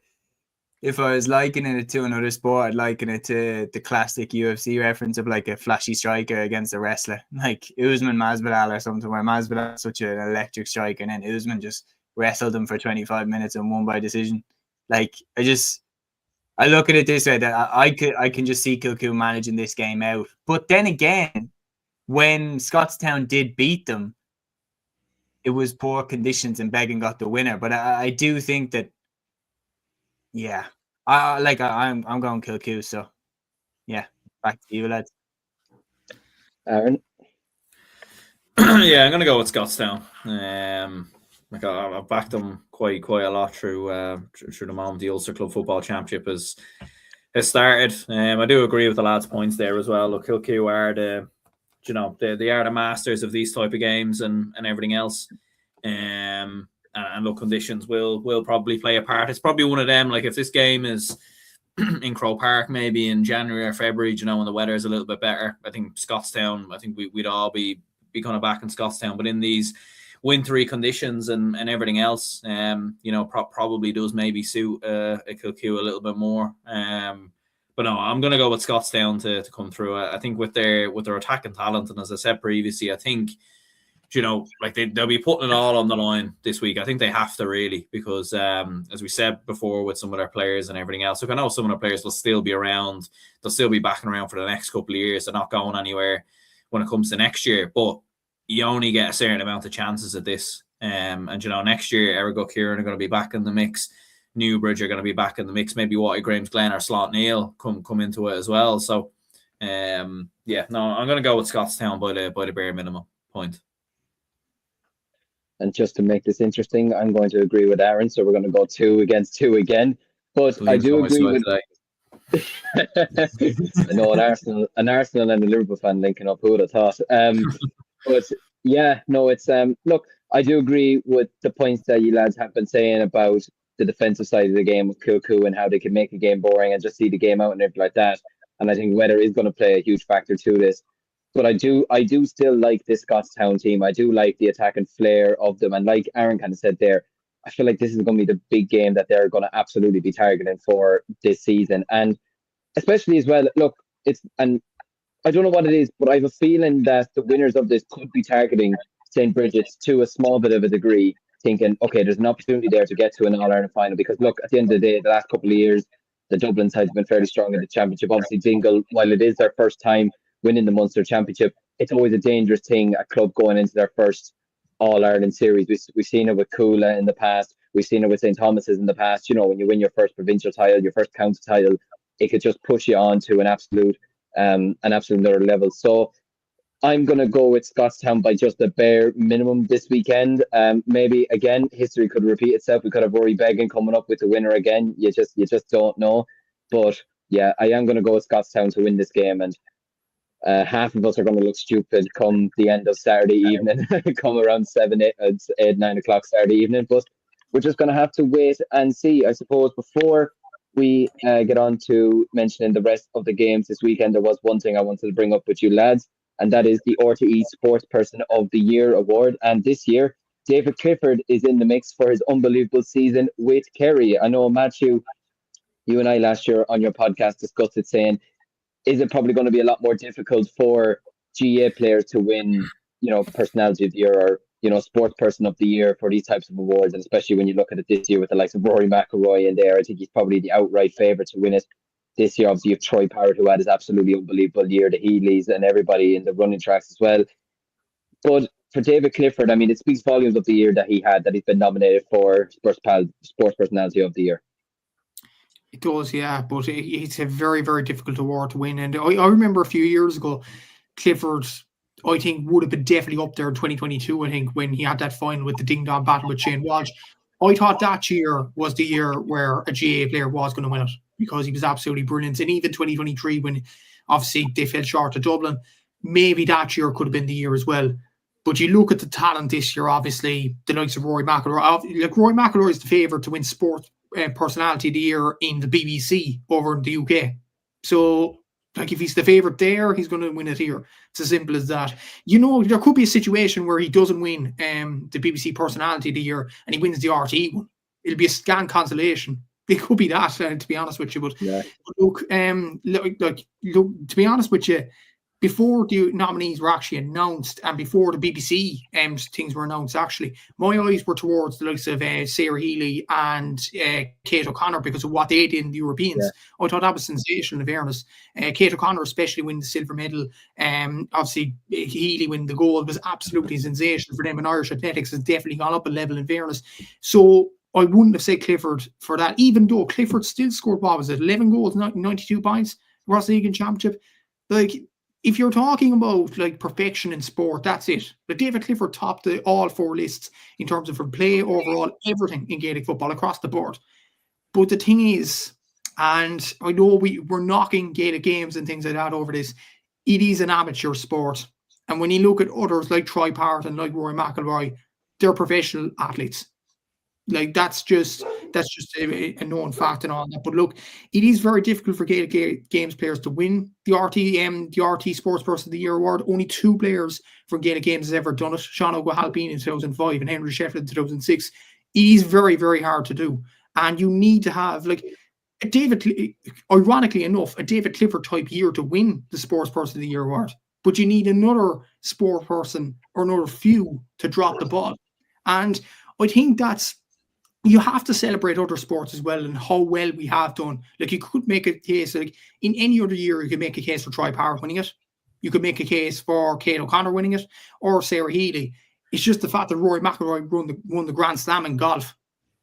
[SPEAKER 3] if I was likening it to another sport, I'd liken it to the classic UFC reference of like a flashy striker against a wrestler, like Usman Masvidal or something, where Masvidal is such an electric striker, and then Usman just wrestled him for 25 minutes and won by decision. Like, I look at it this way, that I can just see Kilcoo managing this game out. But then again, when Scotstown did beat them, it was poor conditions and Began got the winner. But I do think that, yeah, I'm going Kilcoo. So yeah, back to you, lads.
[SPEAKER 1] Aaron?
[SPEAKER 4] Yeah, I'm gonna go with Scotstown. Like, I've backed them quite a lot through the moment the Ulster Club Football Championship has started. I do agree with the lads' points there as well. Look, Kilcoo are they are the masters of these type of games and everything else. And look, conditions will probably play a part. It's probably one of them. Like, if this game is in Croke Park, maybe in January or February, when the weather is a little bit better, I think Scotstown, we'd all be kind of back in Scotstown. But in these wintry conditions and everything else, probably does maybe suit a Kilcoo a little bit more. But no, I'm going to go with Scotstown to come through. I think with their attacking talent, and as I said previously, I think you know, like they'll be putting it all on the line this week. I think they have to really, because as we said before with some of their players and everything else, look, I know some of the players will still be around. They'll still be backing around for the next couple of years. They're not going anywhere when it comes to next year, but you only get a certain amount of chances at this. And, you know, next year, Kilkerrin are going to be back in the mix. Newbridge are going to be back in the mix. Maybe Grangemesglen or Slot Neil come into it as well. So, I'm going to go with Scotstown by the bare minimum point.
[SPEAKER 1] And just to make this interesting, I'm going to agree with Aaron. So we're going to go 2 against 2 again. But I do agree with. I know an Arsenal and a Liverpool fan linking up. Who would have thought? But yeah, no, it's look, I do agree with the points that you lads have been saying about the defensive side of the game with Kilcoo and how they can make a game boring and just see the game out and everything like that. And I think weather is going to play a huge factor to this. But I do still like this Scotstown team. I do like the attack and flair of them. And like Aaron kind of said there, I feel like this is going to be the big game that they're going to absolutely be targeting for this season. And especially as well, look, and I don't know what it is, but I have a feeling that the winners of this could be targeting St. Bridget's to a small bit of a degree, thinking, okay, there's an opportunity there to get to an All-Ireland final. Because look, at the end of the day, the last couple of years, the Dublin side have been fairly strong in the championship. Obviously, Dingle, while it is their first time winning the Munster Championship, it's always a dangerous thing, a club going into their first All-Ireland series. We've seen it with Cúilín in the past. We've seen it with St. Thomas's in the past. You know, when you win your first provincial title, your first county title, it could just push you on to an absolute another level. So I'm going to go with Scotstown by just a bare minimum this weekend. Maybe, again, history could repeat itself. We could have Rory Beggan coming up with the winner again. You just don't know. But yeah, I am going to go with Scotstown to win this game. And half of us are going to look stupid come the end of Saturday evening, come around 9 o'clock Saturday evening. But we're just going to have to wait and see. I suppose before we get on to mentioning the rest of the games this weekend, there was one thing I wanted to bring up with you lads, and that is the RTE Sportsperson of the Year award. And this year, David Clifford is in the mix for his unbelievable season with Kerry. I know, Matthew, you and I last year on your podcast discussed it, saying, is it probably going to be a lot more difficult for GA players to win, you know, Personality of the Year or, you know, Sportsperson of the Year for these types of awards? And especially when you look at it this year with the likes of Rory McIlroy in there, I think he's probably the outright favourite to win it. This year, obviously, you have Troy Parrott, who had his absolutely unbelievable year, the Healy's and everybody in the running tracks as well. But for David Clifford, I mean, it speaks volumes of the year that he had, that he's been nominated for Sports Personality of the Year.
[SPEAKER 2] It does, yeah, but it's a very, very difficult award to win. And I remember a few years ago, Clifford, I think, would have been definitely up there in 2022, I think, when he had that final with the ding-dong battle with Shane Walsh. I thought that year was the year where a GA player was going to win it, because he was absolutely brilliant. And even 2023, when obviously they fell short of Dublin, maybe that year could have been the year as well. But you look at the talent this year, obviously, the likes of Rory McIlroy. Like, Rory McIlroy is the favourite to win Sport Personality of the Year in the BBC over in the UK. So, like, if he's the favourite there, he's going to win it here. It's as simple as that. You know, there could be a situation where he doesn't win the BBC Personality of the Year and he wins the RTE one. It'll be a scant consolation. It could be that, to be honest with you. But yeah. Look, to be honest with you, before the nominees were actually announced and before the BBC things were announced, actually, my eyes were towards the likes of Sarah Healy and Kate O'Connor because of what they did in the Europeans. Yeah. I thought that was sensational, in fairness. Kate O'Connor especially winning the silver medal. Obviously, Healy winning the gold was absolutely sensational for them, and Irish athletics has definitely gone up a level, in fairness. So I wouldn't have said Clifford for that, even though Clifford still scored, what was it, 11 goals, 92 points, Ross League and Championship. Like, if you're talking about like perfection in sport, that's it. But David Clifford topped all 4 lists in terms of from play, overall, everything in Gaelic football across the board. But the thing is, and I know we're knocking Gaelic games and things like that over this, it is an amateur sport. And when you look at others like Troy Parrott and like Rory McIlroy, they're professional athletes. Like, that's just a known fact and all that. But look, it is very difficult for Gaelic Games players to win the RT Sportsperson of the Year award. Only 2 players from Gaelic Games has ever done it. Sean O'Halpine in 2005 and Henry Sheffield in 2006. It is very, very hard to do. And you need to have, like, ironically enough, a David Clifford type year to win the Sportsperson of the Year award. but you need another sport person or another few to drop the ball. And I think that's, you have to celebrate other sports as well and how well we have done. Like, you could make a case, like in any other year, you could make a case for Troy Parrott winning it. You could make a case for Kate O'Connor winning it, or Sarah Healy. It's just the fact that Rory McIlroy won the Grand Slam in golf,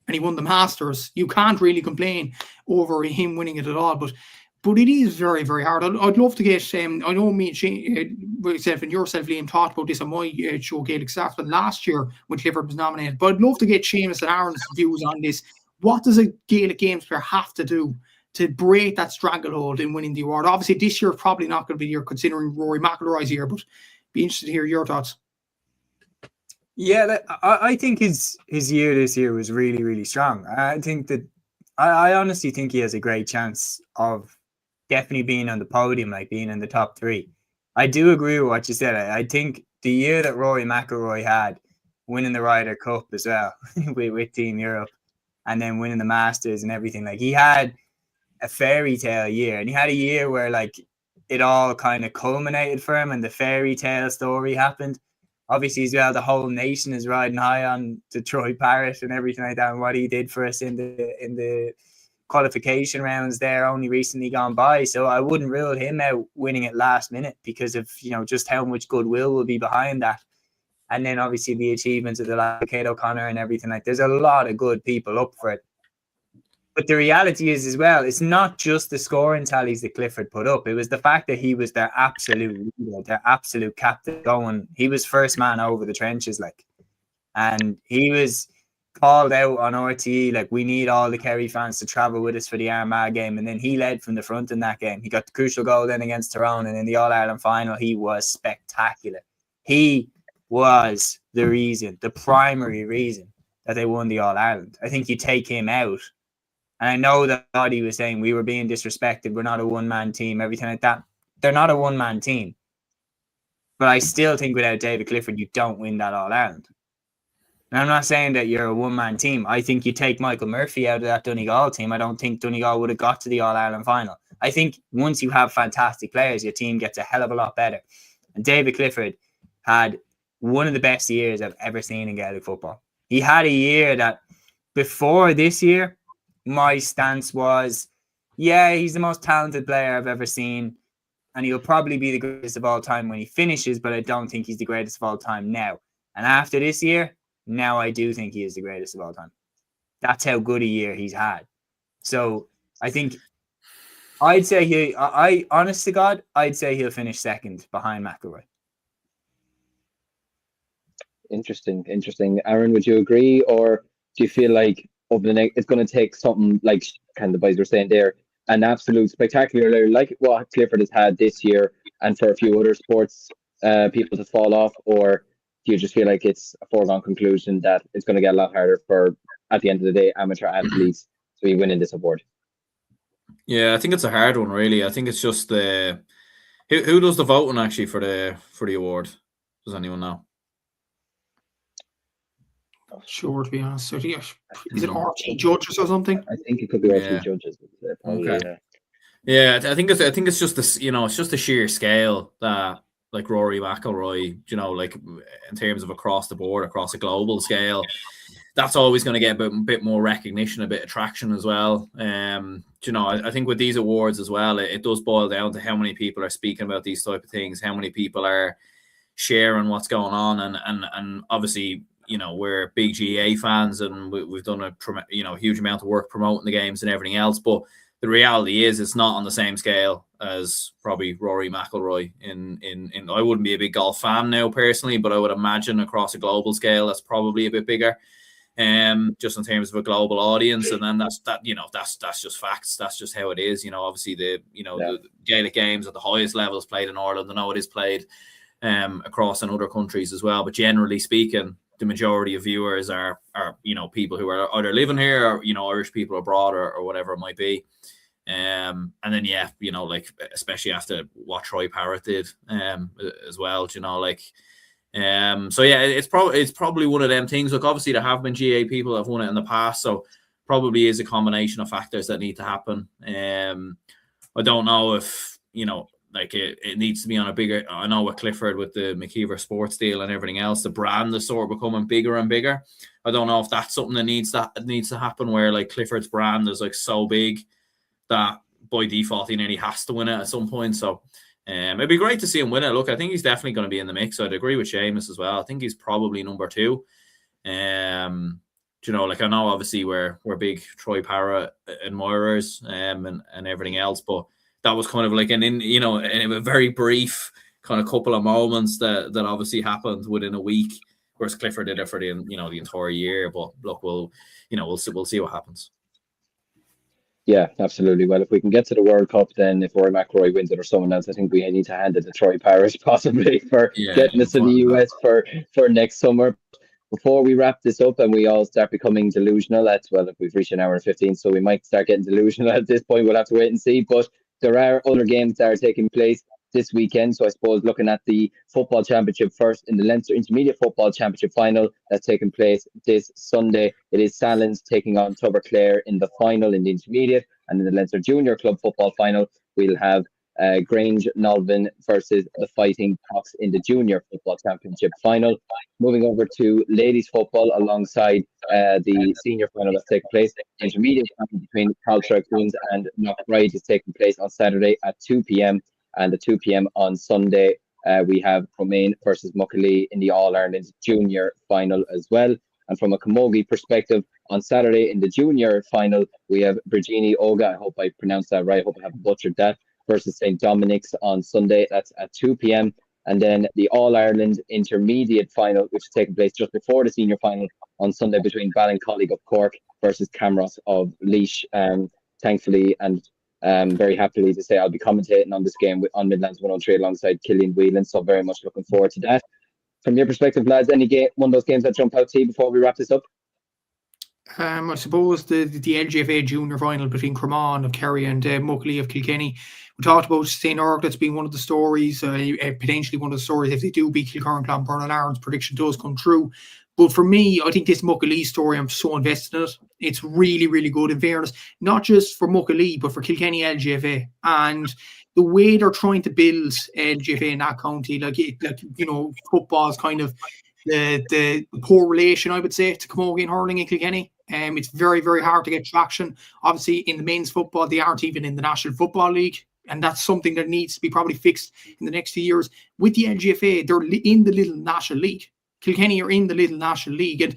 [SPEAKER 2] and he won the Masters. You can't really complain over him winning it at all. But it is very, very hard. I'd love to get, I know me and Shane, myself and yourself, Liam, talked about this on my show, Gaelic Stats, but last year when Clifford was nominated. But I'd love to get Seamus and Aaron's views on this. What does a Gaelic Games player have to do to break that stranglehold in winning the award? Obviously, this year probably not going to be your, considering Rory McIlroy's year, but be interested to hear your thoughts.
[SPEAKER 3] Yeah, I think his year this year was really, really strong. I think that I honestly think he has a great chance of definitely being on the podium, like being in the top three. I do agree with what you said. I think the year that Rory McIlroy had, winning the Ryder Cup as well with Team Europe, and then winning the Masters and everything, like he had a fairy tale year, and he had a year where like it all kind of culminated for him and the fairy tale story happened. Obviously as well, the whole nation is riding high on the Troy Parrott and everything like that, and what he did for us in the qualification rounds there only recently gone by. So I wouldn't rule him out winning it last minute because of, you know, just how much goodwill will be behind that. And then obviously the achievements of the like Kate O'Connor and everything, like there's a lot of good people up for it. But the reality is as well, it's not just the scoring tallies that Clifford put up. It was the fact that he was their absolute leader, their absolute captain going. He was first man over the trenches, like, and he was called out on RTE, like, we need all the Kerry fans to travel with us for the Armagh game. And then he led from the front in that game. He got the crucial goal then against Tyrone, and in the All-Ireland final, he was spectacular. He was the reason, the primary reason that they won the All-Ireland. I think you take him out, and I know that Doddy was saying we were being disrespected, we're not a one-man team, everything like that. They're not a one-man team. But I still think without David Clifford, you don't win that All-Ireland. And I'm not saying that you're a one-man team. I think you take Michael Murphy out of that Donegal team, I don't think Donegal would have got to the All-Ireland final. I think once you have fantastic players, your team gets a hell of a lot better. And David Clifford had one of the best years I've ever seen in Gaelic football. He had a year that before this year, my stance was, yeah, he's the most talented player I've ever seen, and he'll probably be the greatest of all time when he finishes, but I don't think he's the greatest of all time now. And after this year, now I do think he is the greatest of all time. That's how good a year he's had. So I think I'd say honest to God, I'd say he'll finish second behind McIlroy.
[SPEAKER 1] Interesting. Aaron, would you agree, or do you feel like over the next, it's going to take something like kind of the boys were saying there, an absolute spectacular like what Clifford has had this year, and for a few other sports people to fall off, or do you just feel like it's a foregone conclusion that it's going to get a lot harder for, at the end of the day, amateur athletes to be winning this award?
[SPEAKER 4] Yeah, I think it's a hard one, really. I think it's just the who does the voting actually for the award? Does anyone know?
[SPEAKER 2] Not sure, to be honest. So, yeah, is it RT judges or something?
[SPEAKER 1] I think it could be RT judges. Probably,
[SPEAKER 4] okay. Yeah, I think it's just this. You know, it's just the sheer scale that, like, Rory McIlroy, you know, like in terms of across the board, across a global scale, that's always going to get a bit more recognition, a bit of traction as well. You know, I think with these awards as well, it does boil down to how many people are speaking about these type of things, how many people are sharing what's going on, and obviously, you know, we're big GA fans, and we've done a huge amount of work promoting the games and everything else. But the reality is, it's not on the same scale as probably Rory McIlroy. In I wouldn't be a big golf fan now personally, but I would imagine across a global scale, that's probably a bit bigger. Just in terms of a global audience, and then that's just facts. That's just how it is. You know, obviously the Gaelic games at the highest level is played in Ireland. I know it is played across in other countries as well, but generally speaking, the majority of viewers are people who are either living here or, Irish people abroad or whatever it might be. And then, like, especially after what Troy Parrott did as well, so yeah, it's probably one of them things. Look, obviously there have been GA people that have won it in the past, so probably is a combination of factors that need to happen. I don't know if, like it needs to be on a bigger. I know with Clifford with the McKeever sports deal and everything else, the brand is sort of becoming bigger and bigger. I don't know if that's something that needs to happen, where like Clifford's brand is like so big that by default he nearly has to win it at some point. So it'd be great to see him win it. Look, I think he's definitely going to be in the mix. I'd agree with Seamus as well. I think he's probably number 2. You know, like I know obviously we're big Troy Parra admirers and everything else, but that was kind of like a very brief kind of couple of moments that obviously happened within a week, whereas Clifford did it for the entire year. But look, we'll see what happens.
[SPEAKER 1] Yeah, absolutely. Well, if we can get to the World Cup, then if Rory McIlroy wins it or someone else, I think we need to hand it to Troy Parrish possibly for getting us to the US for next summer. Before we wrap this up and we all start becoming delusional, if we've reached an hour and 15, so we might start getting delusional at this point. We'll have to wait and see. But there are other games that are taking place this weekend. So I suppose looking at the football championship first, in the Leinster Intermediate Football Championship final that's taking place this Sunday, it is Sallins taking on Clare in the final in the intermediate, and in the Leinster Junior Club Football Final we'll have Grange Nolven versus the Fighting Cocks in the Junior Football Championship final. Moving over to ladies football alongside the senior final that's taking place, intermediate final between Caltracoons and Knockbride is taking place on Saturday at 2 p.m. and at 2 p.m. on Sunday we have Cromain versus Muckalee in the All-Ireland Junior Final as well. And from a Camogie perspective, on Saturday in the Junior Final we have Virginie Oga, I hope I pronounced that right, I hope I haven't butchered that, versus St. Dominic's on Sunday. That's at 2 p.m. And then the All-Ireland Intermediate Final, which is taking place just before the Senior Final on Sunday between Ballincollig of Cork versus Camross of Laois. Thankfully and very happily to say I'll be commentating on this game on Midlands 103 alongside Cúilín Whelan, so very much looking forward to that. From your perspective, lads, one of those games that jump out to you before we wrap this up?
[SPEAKER 2] I suppose the LGFA Junior Final between Cromain of Kerry and Muckalee of Kilkenny. We talked about St. Ergnat being one of the stories, potentially one of the stories if they do beat Kilkerrin Clonberne and Aaron's prediction does come true. But for me, I think this Muckalee story, I'm so invested in it. It's really, really good, in fairness, not just for Muckalee, but for Kilkenny LGFA. And the way they're trying to build LGFA in that county, football's kind of the poor relation, I would say, to Camogie and hurling in Kilkenny. It's very, very hard to get traction. Obviously, in the men's football, they aren't even in the National Football League. And that's something that needs to be probably fixed in the next few years. With the LGFA, they're in the little National League. Kilkenny are in the little National League. And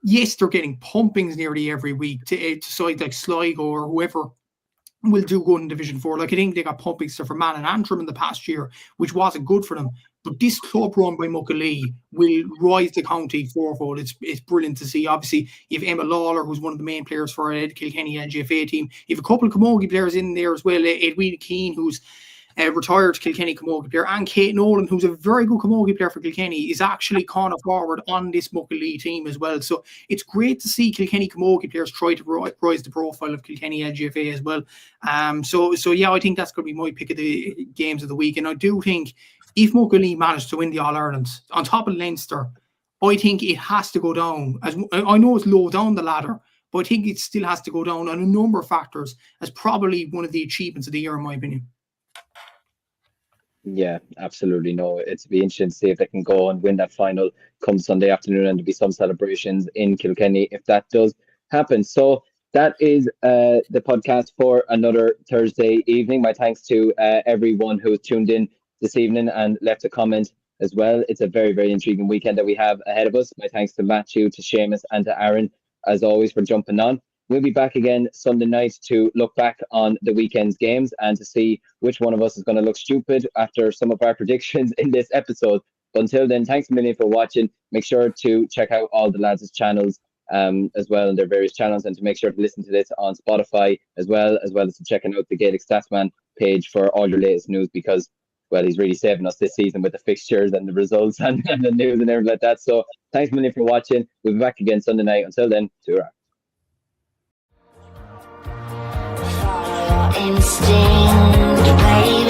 [SPEAKER 2] yes, they're getting pumpings nearly every week to sides like Sligo or whoever will do good in Division 4. Like, I think they got pumpings for Man and Antrim in the past year, which wasn't good for them. But this club run by Muckalee will rise the county fourfold. It's brilliant to see. Obviously, you have Emma Lawler, who's one of the main players for the Kilkenny LGFA team. You have a couple of Camogie players in there as well. Edwina Keane, who's retired Kilkenny Camogie player, and Kate Nolan, who's a very good Camogie player for Kilkenny, is actually corner forward on this Muckalee team as well. So it's great to see Kilkenny Camogie players try to rise the profile of Kilkenny LGFA as well. So yeah, I think that's going to be my pick of the games of the week. And I do think if Muckalee managed to win the All-Ireland on top of Leinster, I think it has to go down. As I know it's low down the ladder, but I think it still has to go down on a number of factors as probably one of the achievements of the year, in my opinion.
[SPEAKER 1] Yeah, absolutely. No, it'd be interesting to see if they can go and win that final come Sunday afternoon, and there'll be some celebrations in Kilkenny if that does happen. So that is the podcast for another Thursday evening. My thanks to everyone who tuned in this evening and left a comment as well. It's a very, very intriguing weekend that we have ahead of us. My thanks to Matthew, to Seamus and to Aaron, as always, for jumping on. We'll be back again Sunday night to look back on the weekend's games and to see which one of us is going to look stupid after some of our predictions in this episode. But until then, thanks a million for watching. Make sure to check out all the lads' channels as well, and their various channels, and to make sure to listen to this on Spotify as well as to checking out the Gaelic Statsman page for all your latest news, because, well, he's really saving us this season with the fixtures and the results and the news and everything like that. So thanks a million for watching. We'll be back again Sunday night. Until then, ta-ra. Instinct, baby.